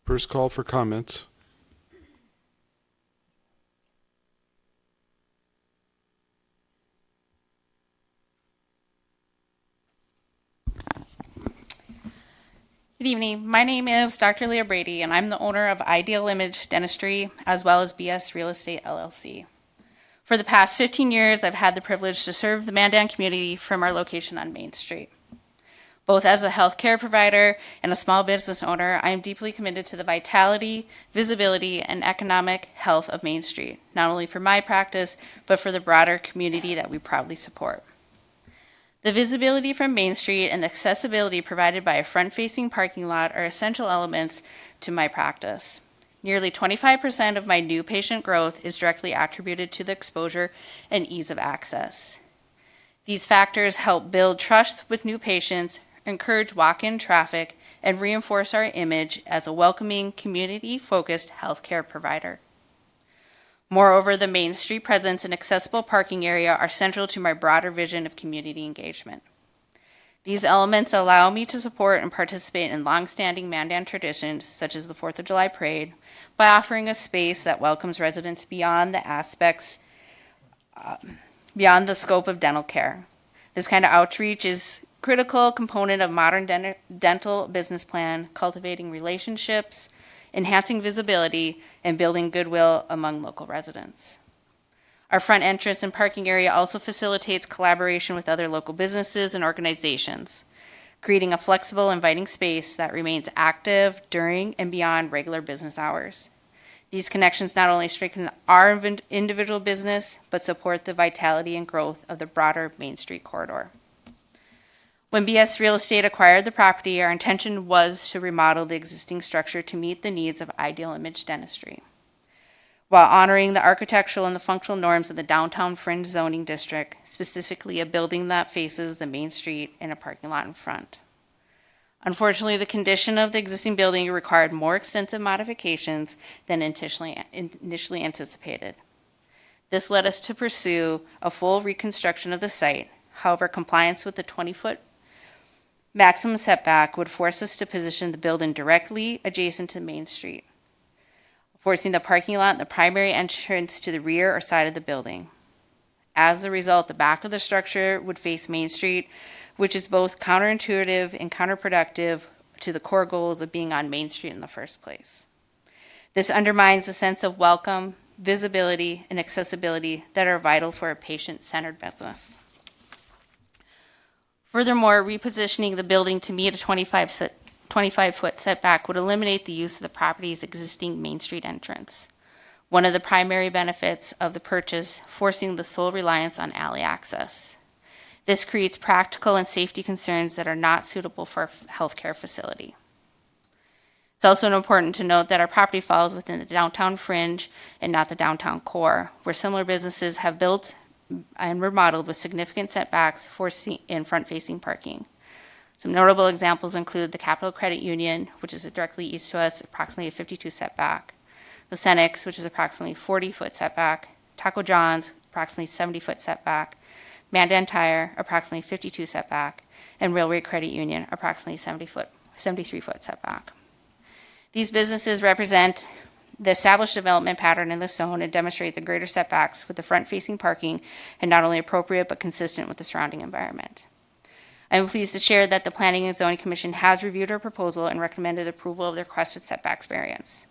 First call for comments. Good evening. My name is Dr. Leah Brady, and I'm the owner of Ideal Image Dentistry, as well as BS Real Estate LLC. For the past 15 years, I've had the privilege to serve the Mandan community from our location on Main Street. Both as a healthcare provider and a small business owner, I am deeply committed to the vitality, visibility, and economic health of Main Street, not only for my practice, but for the broader community that we proudly support. The visibility from Main Street and the accessibility provided by a front-facing parking lot are essential elements to my practice. Nearly 25% of my new patient growth is directly attributed to the exposure and ease of access. These factors help build trust with new patients, encourage walk-in traffic, and reinforce our image as a welcoming, community-focused healthcare provider. Moreover, the Main Street presence and accessible parking area are central to my broader vision of community engagement. These elements allow me to support and participate in long-standing Mandan traditions, such as the 4th of July Parade, by offering a space that welcomes residents beyond the scope of dental care. This kind of outreach is a critical component of modern dental business plan, cultivating relationships, enhancing visibility, and building goodwill among local residents. Our front entrance and parking area also facilitates collaboration with other local businesses and organizations, creating a flexible, inviting space that remains active during and beyond regular business hours. These connections not only strengthen our individual business, but support the vitality and growth of the broader Main Street corridor. When BS Real Estate acquired the property, our intention was to remodel the existing structure to meet the needs of Ideal Image Dentistry, while honoring the architectural and the functional norms of the downtown fringe zoning district, specifically a building that faces the main street and a parking lot in front. Unfortunately, the condition of the existing building required more extensive modifications than initially anticipated. This led us to pursue a full reconstruction of the site. However, compliance with the 20-foot maximum setback would force us to position the building directly adjacent to Main Street, forcing the parking lot and the primary entrance to the rear or side of the building. As a result, the back of the structure would face Main Street, which is both counterintuitive and counterproductive to the core goals of being on Main Street in the first place. This undermines the sense of welcome, visibility, and accessibility that are vital for a patient-centered business. Furthermore, repositioning the building to meet a 25-foot setback would eliminate the use of the property's existing Main Street entrance, one of the primary benefits of the purchase, forcing the sole reliance on alley access. This creates practical and safety concerns that are not suitable for a healthcare facility. It's also important to note that our property falls within the downtown fringe and not the downtown core, where similar businesses have built and remodeled with significant setbacks for front-facing parking. Some notable examples include the Capital Credit Union, which is directly east to us, approximately a 52 setback. The Cenex, which is approximately 40-foot setback. Taco John's, approximately 70-foot setback. Mandan Tire, approximately 52 setback, and Railway Credit Union, approximately 73-foot setback. These businesses represent the established development pattern in the zone and demonstrate the greater setbacks with the front-facing parking and not only appropriate but consistent with the surrounding environment. I am pleased to share that the Planning and Zoning Commission has reviewed our proposal and recommended approval of the requested setbacks variance.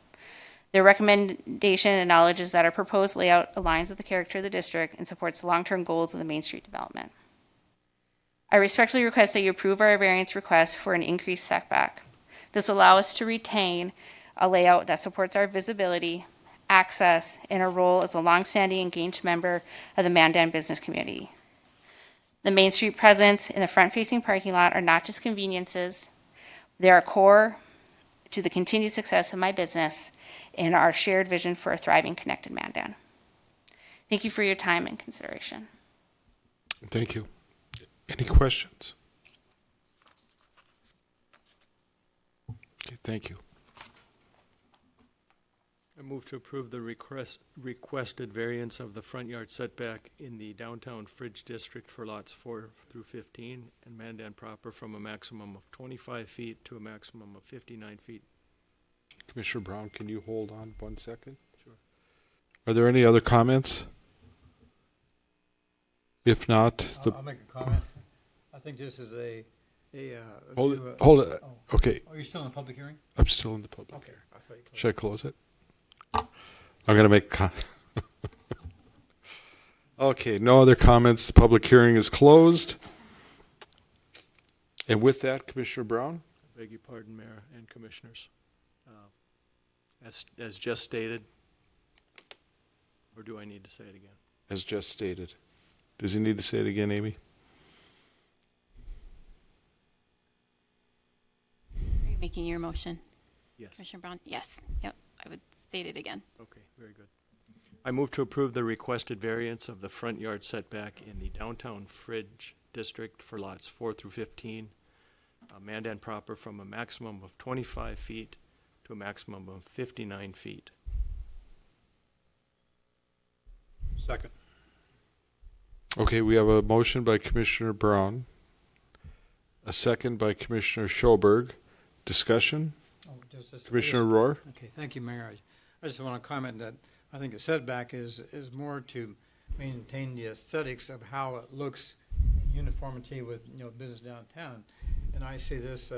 Their recommendation acknowledges that our proposed layout aligns with the character of the district and supports the long-term goals of the Main Street development. I respectfully request that you approve our variance request for an increased setback. This will allow us to retain a layout that supports our visibility, access, and our role as a longstanding engaged member of the Mandan business community. The Main Street presence and the front-facing parking lot are not just conveniences. They are core to the continued success of my business and our shared vision for a thriving, connected Mandan. Thank you for your time and consideration. Thank you. Any questions? Okay, thank you. I move to approve the requested variance of the front yard setback in the downtown Fridge District for lots 4 through 15 and Mandan proper from a maximum of 25 feet to a maximum of 59 feet. Commissioner Brown, can you hold on 1 second? Sure. Are there any other comments? If not, I'll make a comment. I think this is hold it. Okay, Are you still in the public hearing? I'm still in the public. Okay. I thought you closed. Should I close it? I'm going to make Okay, no other comments. The public hearing is closed. And with that, Commissioner Brown? I beg your pardon, Mayor and Commissioners. As just stated, or do I need to say it again? As just stated. Does he need to say it again, Amy? Are you making your motion? Yes. Commissioner Braun? Yes. Yep. I would state it again. Okay, very good. I move to approve the requested variance of the front yard setback in the downtown Fridge District for lots 4 through 15, Mandan proper from a maximum of 25 feet to a maximum of 59 feet. Second. Okay, we have a motion by Commissioner Brown, a second by Commissioner Schoberg. Discussion? Commissioner Rohr? Okay, thank you, Mayor. I just want to comment that I think a setback is more to maintain the aesthetics of how it looks in uniformity with, business downtown. And I see this,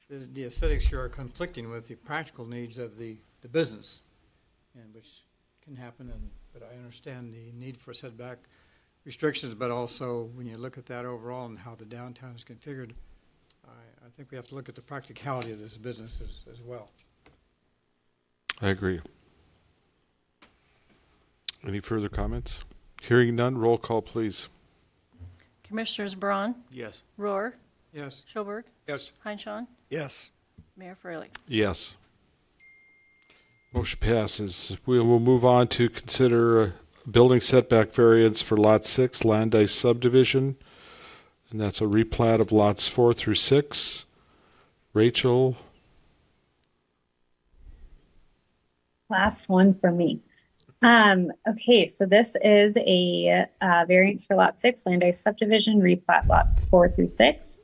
the aesthetics here are conflicting with the practical needs of the business, and which can happen. But I understand the need for setback restrictions, but also when you look at that overall and how the downtown is configured, I think we have to look at the practicality of this business as well. I agree. Any further comments? Hearing none, roll call, please. Commissioners Braun, Yes. Rohr, Yes. Schoberg, Yes. Heinchan, Yes. Mayor Freilich. Yes. Motion passes. We will move on to consider a building setback variance for Lot 6, Landis subdivision. And that's a replat of lots 4 through 6. Rachel? Last one for me. Okay, so this is a variance for lot 6, Landis subdivision, replat lots 4 through 6.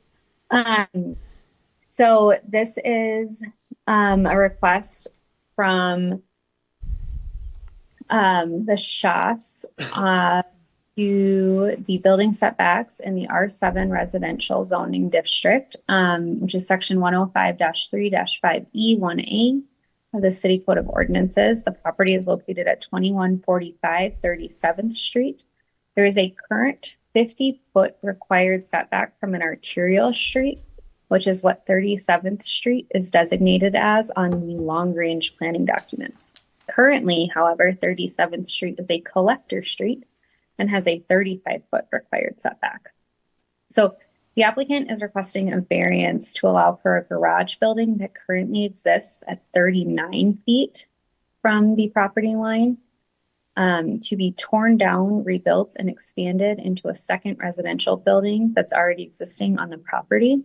So this is a request from the Schaffs to the building setbacks in the R7 residential zoning district, which is section 105-3-5E1A of the City Code of Ordinances. The property is located at 2145 37th Street. There is a current 50-foot required setback from an arterial street, which is what 37th Street is designated as on the long-range planning documents. Currently, however, 37th Street is a collector street and has a 35-foot required setback. So the applicant is requesting a variance to allow for a garage building that currently exists at 39 feet from the property line to be torn down, rebuilt, and expanded into a second residential building that's already existing on the property.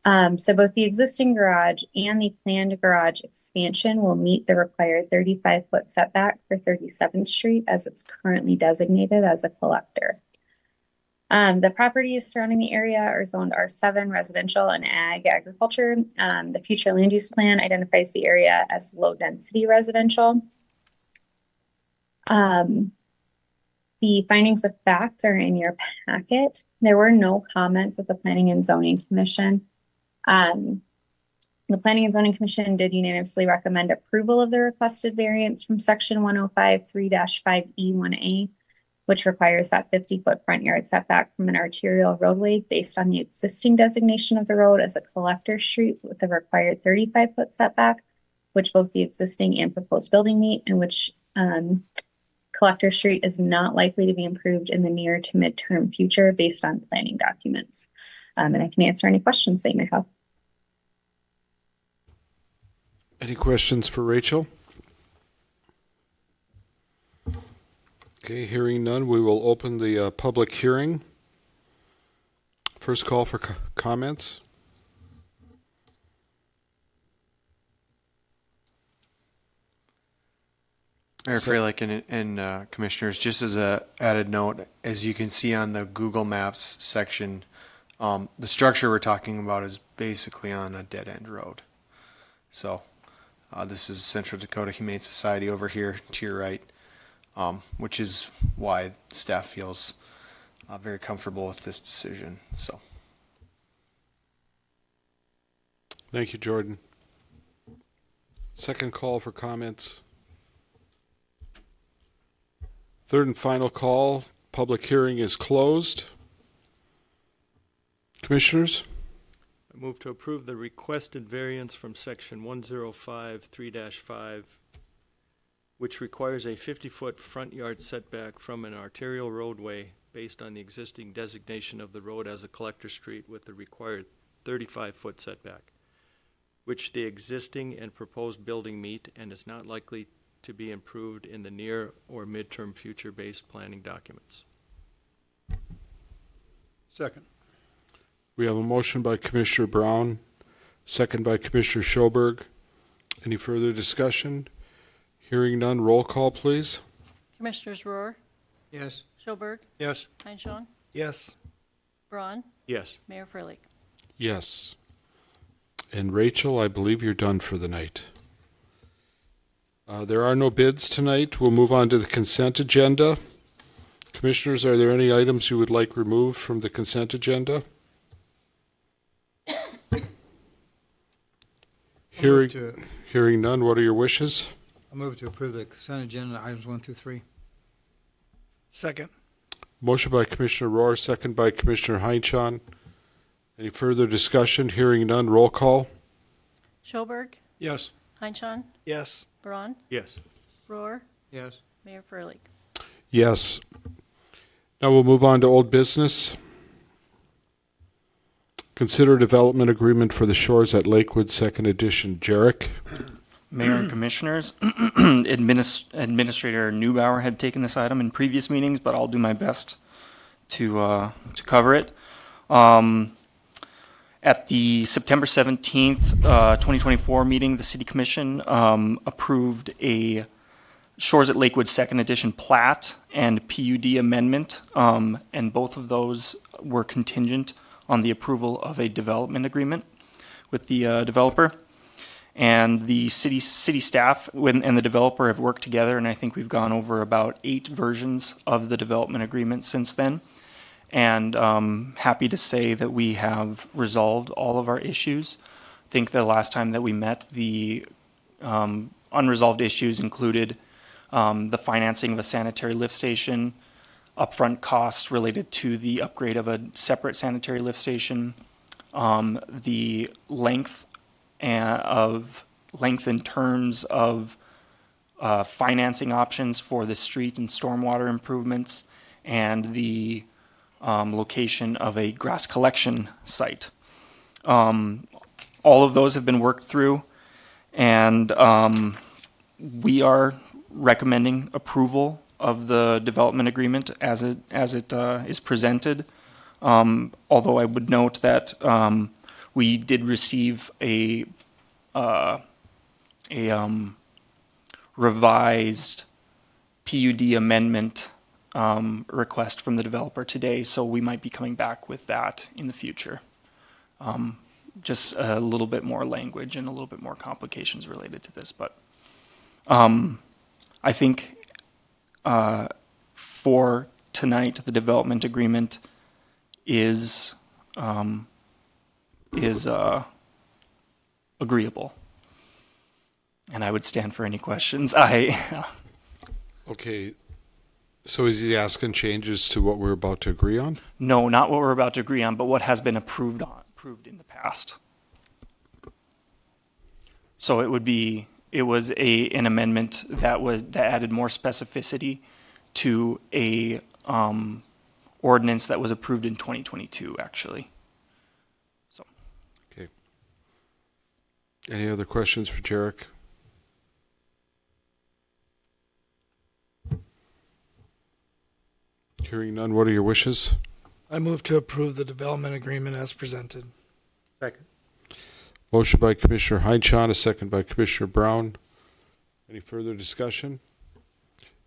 So both the existing garage and the planned garage expansion will meet the required 35-foot setback for 37th Street as it's currently designated as a collector. The properties surrounding the area are zoned R7 residential and agriculture. The future land use plan identifies the area as low density residential. The findings of fact are in your packet. There were no comments at the Planning and Zoning Commission. The Planning and Zoning Commission did unanimously recommend approval of the requested variance from section 105.3-5E1A, which requires that 50-foot front yard setback from an arterial roadway based on the existing designation of the road as a collector street with the required 35-foot setback, which both the existing and proposed building meet, and which collector street is not likely to be improved in the near to midterm future based on planning documents. And I can answer any questions that you may have. Any questions for Rachel? Okay, hearing none, we will open the public hearing. First call for comments. Mayor Freilich and Commissioners, just as a added note, as you can see on the Google Maps section, the structure we're talking about is basically on a dead-end road. So this is Central Dakota Humane Society over here to your right, which is why staff feels very comfortable with this decision. So, Thank you, Jordan. Second call for comments. Third and final call. Public hearing is closed. Commissioners? I move to approve the requested variance from section 105.3-5, which requires a 50-foot front yard setback from an arterial roadway based on the existing designation of the road as a collector street with the required 35-foot setback, which the existing and proposed building meet and is not likely to be improved in the near or midterm future based planning documents. Second. We have a motion by Commissioner Brown, second by Commissioner Schoberg. Any further discussion? Hearing none, roll call, please. Commissioners Rohr, Yes. Schoberg, Yes. Heinchan, Yes. Braun, Yes. Mayor Freilich. Yes. And Rachel, I believe you're done for the night. There are no bids tonight. We'll move on to the consent agenda. Commissioners, are there any items you would like removed from the consent agenda? Hearing none, what are your wishes? I move to approve the consent agenda items 1 through 3. Second. Motion by Commissioner Rohr, second by Commissioner Heinchan. Any further discussion? Hearing none, roll call. Schoberg, Yes. Heinchan, Yes. Braun, Yes. Rohr, Yes. Mayor Freilich. Yes. Now we'll move on to old business. Consider development agreement for the shores at Lakewood, second edition. Jarek? Mayor and Commissioners, Administrator Neubauer had taken this item in previous meetings, but I'll do my best to cover it. At the September 17th, 2024 meeting, the City Commission approved a Shores at Lakewood Second Edition plat and PUD amendment, and both of those were contingent on the approval of a development agreement with the developer. And the city staff and the developer have worked together, and I think we've gone over about 8 versions of the development agreement since then. And happy to say that we have resolved all of our issues. I think the last time that we met, the unresolved issues included the financing of a sanitary lift station, upfront costs related to the upgrade of a separate sanitary lift station, the length in terms of financing options for the street and stormwater improvements, and the location of a grass collection site. All of those have been worked through, and we are recommending approval of the development agreement as it is presented. Although I would note that we did receive a revised PUD amendment request from the developer today, so we might be coming back with that in the future. Just a little bit more language and a little bit more complications related to this, but I think for tonight, the development agreement is agreeable, and I would stand for any questions. Okay, so is he asking changes to what we're about to agree on? No, not what we're about to agree on, but what has been approved in the past. So it was an amendment that added more specificity to a ordinance that was approved in 2022, actually. So. Okay. Any other questions for Jarek? Hearing none, what are your wishes? I move to approve the development agreement as presented. Second. Motion by Commissioner Heinchan, a second by Commissioner Brown. Any further discussion?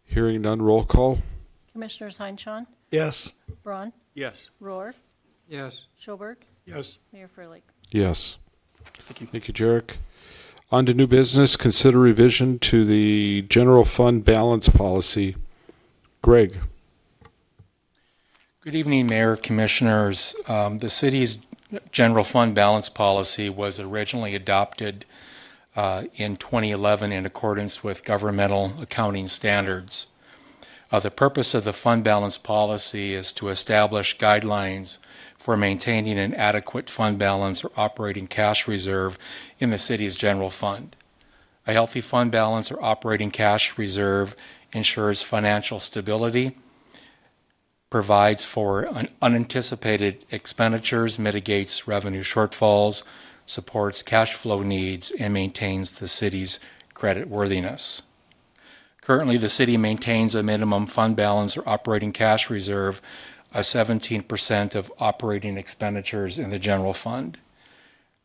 Hearing none, roll call. Commissioners Heinchan, Yes. Braun, Yes. Rohr, Yes. Schoberg, Yes. Mayor Furley. Yes. Thank you. Thank you, Jarek. On to new business, consider revision to the general fund balance policy. Greg. Good evening, Mayor, Commissioners. The city's general fund balance policy was originally adopted in 2011 in accordance with governmental accounting standards. The purpose of the fund balance policy is to establish guidelines for maintaining an adequate fund balance or operating cash reserve in the city's general fund. A healthy fund balance or operating cash reserve ensures financial stability, provides for unanticipated expenditures, mitigates revenue shortfalls, supports cash flow needs, and maintains the city's creditworthiness. Currently, the city maintains a minimum fund balance or operating cash reserve of 17% of operating expenditures in the general fund.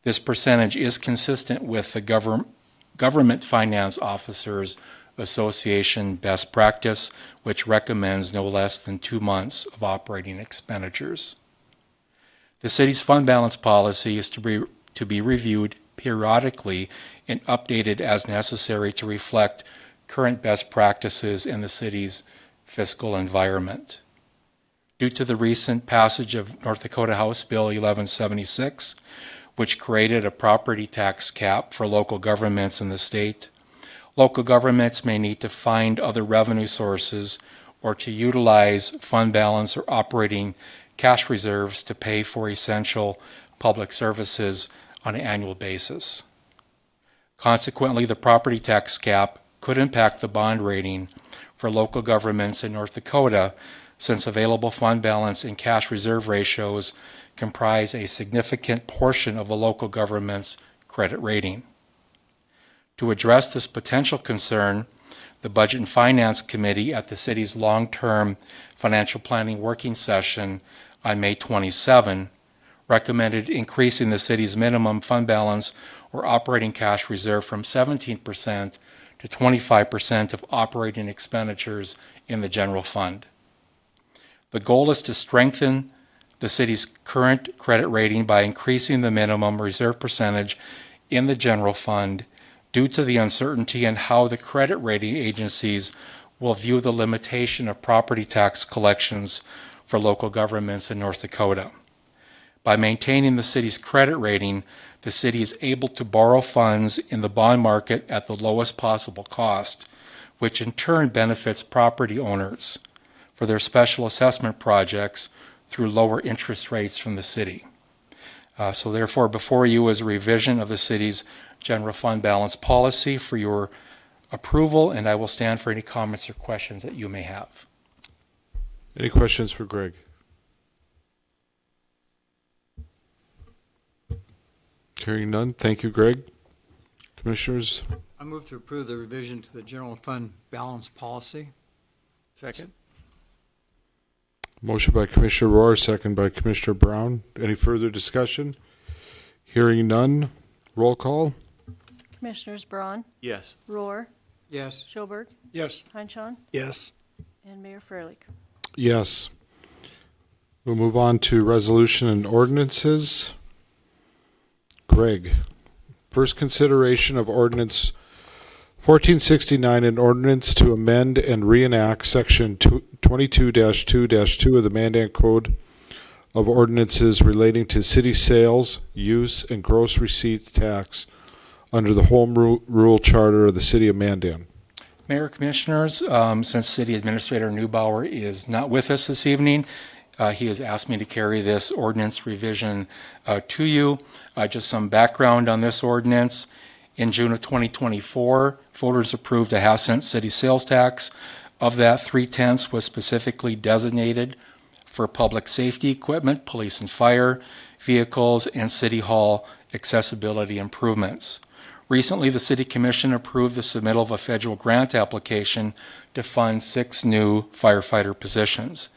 This percentage is consistent with the Government Finance Officers Association best practice, which recommends no less than 2 months of operating expenditures. The city's fund balance policy is to be reviewed periodically and updated as necessary to reflect current best practices in the city's fiscal environment. Due to the recent passage of North Dakota House Bill 1176, which created a property tax cap for local governments in the state, local governments may need to find other revenue sources or to utilize fund balance or operating cash reserves to pay for essential public services on an annual basis. Consequently, the property tax cap could impact the bond rating for local governments in North Dakota, since available fund balance and cash reserve ratios comprise a significant portion of a local government's credit rating. To address this potential concern, the Budget and Finance Committee at the city's long-term financial planning working session on May 27 recommended increasing the city's minimum fund balance or operating cash reserve from 17% to 25% of operating expenditures in the general fund. The goal is to strengthen the city's current credit rating by increasing the minimum reserve percentage in the general fund due to the uncertainty in how the credit rating agencies will view the limitation of property tax collections for local governments in North Dakota. By maintaining the city's credit rating, the city is able to borrow funds in the bond market at the lowest possible cost, which in turn benefits property owners for their special assessment projects through lower interest rates from the city. So therefore, before you is a revision of the city's general fund balance policy for your approval, and I will stand for any comments or questions that you may have. Any questions for Greg? Hearing none. Thank you, Greg. Commissioners? I move to approve the revision to the general fund balance policy. Second. Motion by Commissioner Rohr, second by Commissioner Brown. Any further discussion? Hearing none. Roll call. Commissioners Braun, Yes. Rohr, Yes. Schoberg, Yes. Heinchan, Yes. and Mayor Furley. Yes. We'll move on to resolution and ordinances. Greg, first consideration of ordinance 1469, an ordinance to amend and reenact section 22-2-2 of the Mandan Code of Ordinances relating to city sales, use, and gross receipts tax under the Home Rule Charter of the City of Mandan. Mayor, Commissioners, since City Administrator Neubauer is not with us this evening, he has asked me to carry this ordinance revision to you. Just some background on this ordinance. In June of 2024, voters approved a half-cent city sales tax. Of that, 3/10 was specifically designated for public safety equipment, police and fire, vehicles, and city hall accessibility improvements. Recently, the City Commission approved the submittal of a federal grant application to fund 6 new firefighter positions.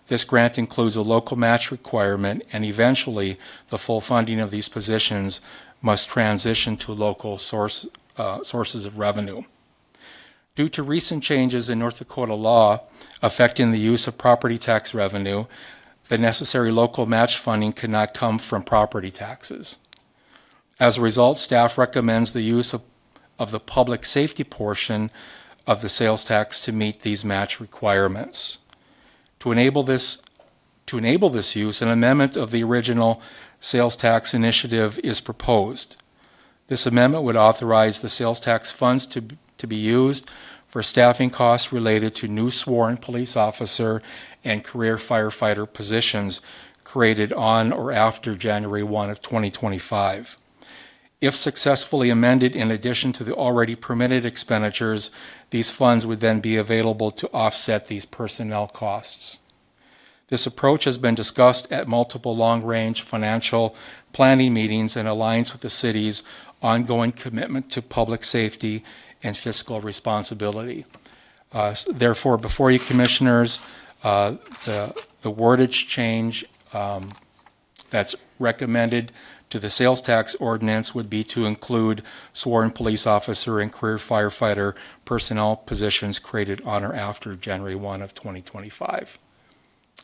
This grant includes a local match requirement, and eventually the full funding of these positions must transition to local sources of revenue. Due to recent changes in North Dakota law affecting the use of property tax revenue, the necessary local match funding cannot come from property taxes. As a result, staff recommends the use of the public safety portion of the sales tax to meet these match requirements. To enable this use, an amendment of the original sales tax initiative is proposed. This amendment would authorize the sales tax funds to be used for staffing costs related to new sworn police officer and career firefighter positions created on or after January 1 of 2025. If successfully amended in addition to the already permitted expenditures, these funds would then be available to offset these personnel costs. This approach has been discussed at multiple long-range financial planning meetings and aligns with the city's ongoing commitment to public safety and fiscal responsibility. Therefore, before you, Commissioners, the wordage change that's recommended to the sales tax ordinance would be to include sworn police officer and career firefighter personnel positions created on or after January 1 of 2025.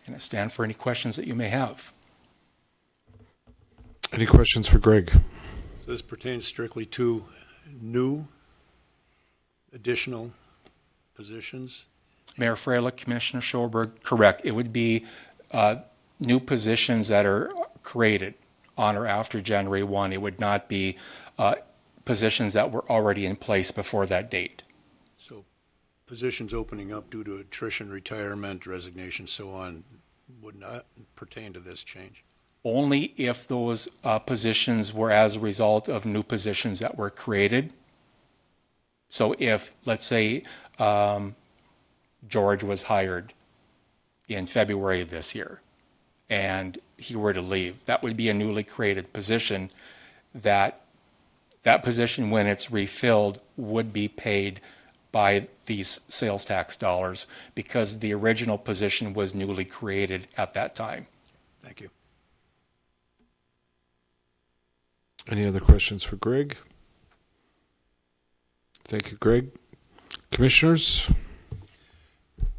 And I stand for any questions that you may have. Any questions for Greg? So this pertains strictly to new additional positions? Mayor Freilich, Commissioner Schoberg, correct. It would be new positions that are created on or after January 1. It would not be positions that were already in place before that date. So positions opening up due to attrition, retirement, resignation, so on, would not pertain to this change? Only if those positions were as a result of new positions that were created. So if, let's say, George was hired in February of this year and he were to leave, that would be a newly created position. That position, when it's refilled, would be paid by these sales tax dollars because the original position was newly created at that time. Thank you. Any other questions for Greg? Thank you, Greg. Commissioners?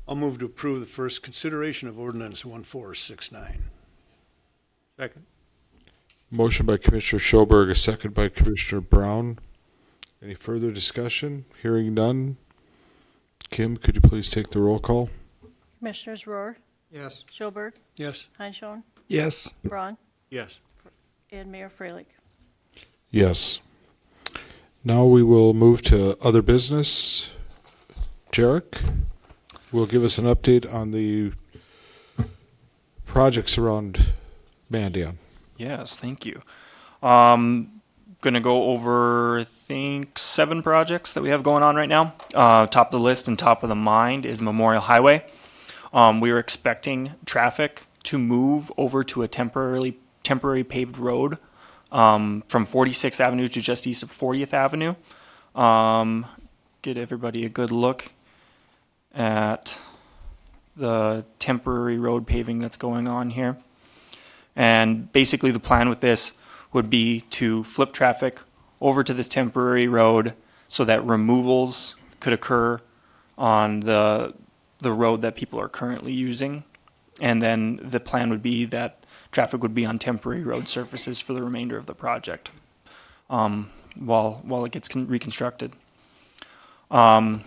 I'll move to approve the first consideration of ordinance 1469. Second. Motion by Commissioner Schoberg, a second by Commissioner Brown. Any further discussion? Hearing none. Kim, could you please take the roll call? Commissioners Rohr, Yes. Schoberg, Yes. Heinchan, Yes. Braun, Yes. and Mayor Freilich. Yes. Now we will move to other business. Jarek will give us an update on the projects around Mandan. Yes, thank you. Going to go over, I think, 7 projects that we have going on right now. Top of the list and top of the mind is Memorial Highway. We are expecting traffic to move over to a temporary paved road from 46th Avenue to just east of 40th Avenue. Get everybody a good look at the temporary road paving that's going on here. And basically the plan with this would be to flip traffic over to this temporary road so that removals could occur on the road that people are currently using And then the plan would be that traffic would be on temporary road surfaces for the remainder of the project while it gets reconstructed. Some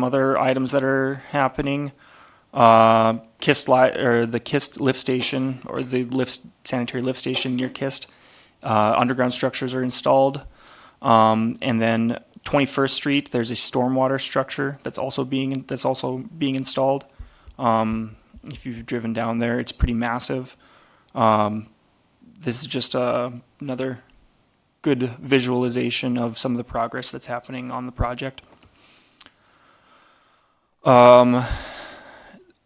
other items that are happening. The Kist lift station, or the sanitary lift station near Kist, underground structures are installed. And then 21st Street, there's a stormwater structure that's also being installed. If you've driven down there, it's pretty massive. This is just another good visualization of some of the progress that's happening on the project.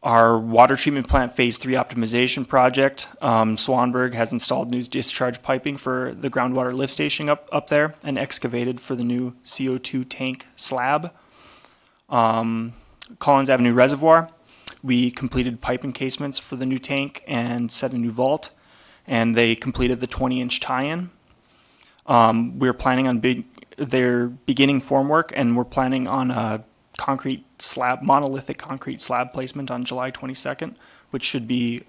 Our water treatment plant phase 3 optimization project, Swanberg has installed new discharge piping for the groundwater lift station up there and excavated for the new CO2 tank slab. Collins Avenue Reservoir, we completed pipe encasements for the new tank and set a new vault, and they completed the 20-inch tie-in. We're planning on they're beginning formwork, and we're planning on a monolithic concrete slab placement on July 22nd, which should be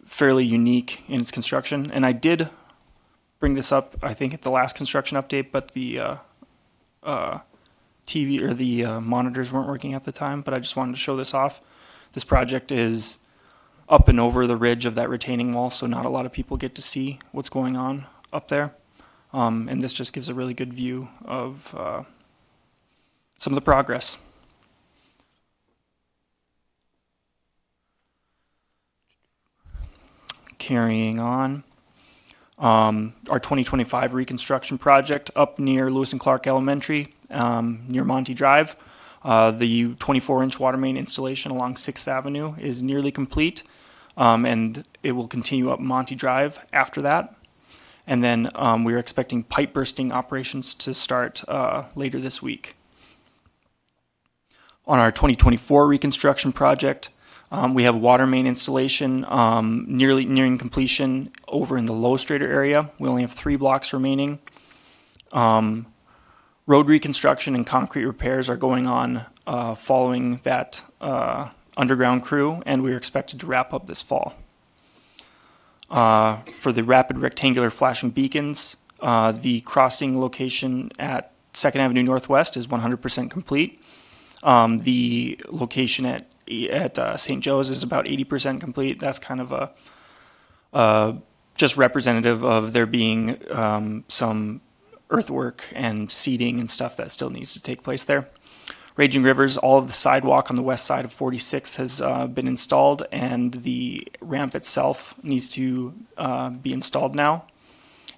fairly unique in its construction. And I did bring this up, I think, at the last construction update, but the TV or the monitors weren't working at the time, but I just wanted to show this off. This project is up and over the ridge of that retaining wall, so not a lot of people get to see what's going on up there. And this just gives a really good view of some of the progress. Carrying on. Our 2025 reconstruction project up near Lewis and Clark Elementary, near Monty Drive. The 24-inch water main installation along 6th Avenue is nearly complete, and it will continue up Monty Drive after that. And then we are expecting pipe bursting operations to start later this week. On our 2024 reconstruction project, we have water main installation nearing completion over in the Low Strader area. We only have 3 blocks remaining. Road reconstruction and concrete repairs are going on following that underground crew, and we are expected to wrap up this fall. For the rapid rectangular flashing beacons, the crossing location at 2nd Avenue Northwest is 100% complete. The location at St. Joe's is about 80% complete. That's kind of just representative of there being some earthwork and seeding and stuff that still needs to take place there. Raging Rivers, all of the sidewalk on the west side of 46th has been installed, and the ramp itself needs to be installed now.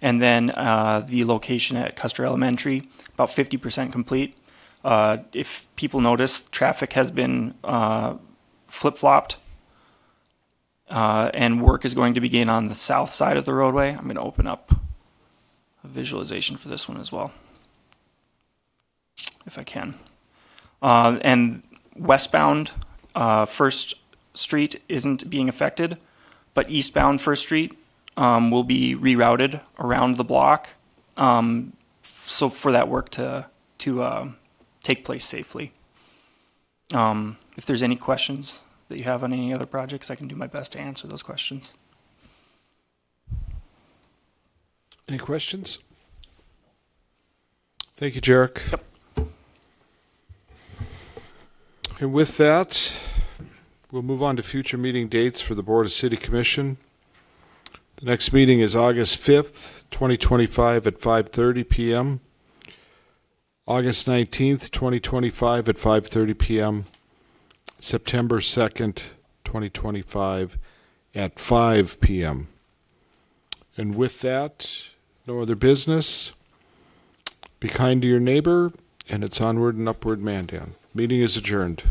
And then the location at Custer Elementary, about 50% complete. If people notice, traffic has been flip-flopped, and work is going to begin on the south side of the roadway. I'm going to open up a visualization for this one as well, if I can. And westbound First Street isn't being affected, but eastbound First Street will be rerouted around the block, so for that work to take place safely. If there's any questions that you have on any other projects, I can do my best to answer those questions. Any questions? Thank you, Jarek. Yep. And with that, we'll move on to future meeting dates for the Board of City Commission. The next meeting is August 5th, 2025 at 5:30 p.m. August 19th, 2025 at 5:30 p.m. September 2nd, 2025 at 5 p.m. And with that, no other business. Be kind to your neighbor, and it's onward and upward, Mandan. Meeting is adjourned.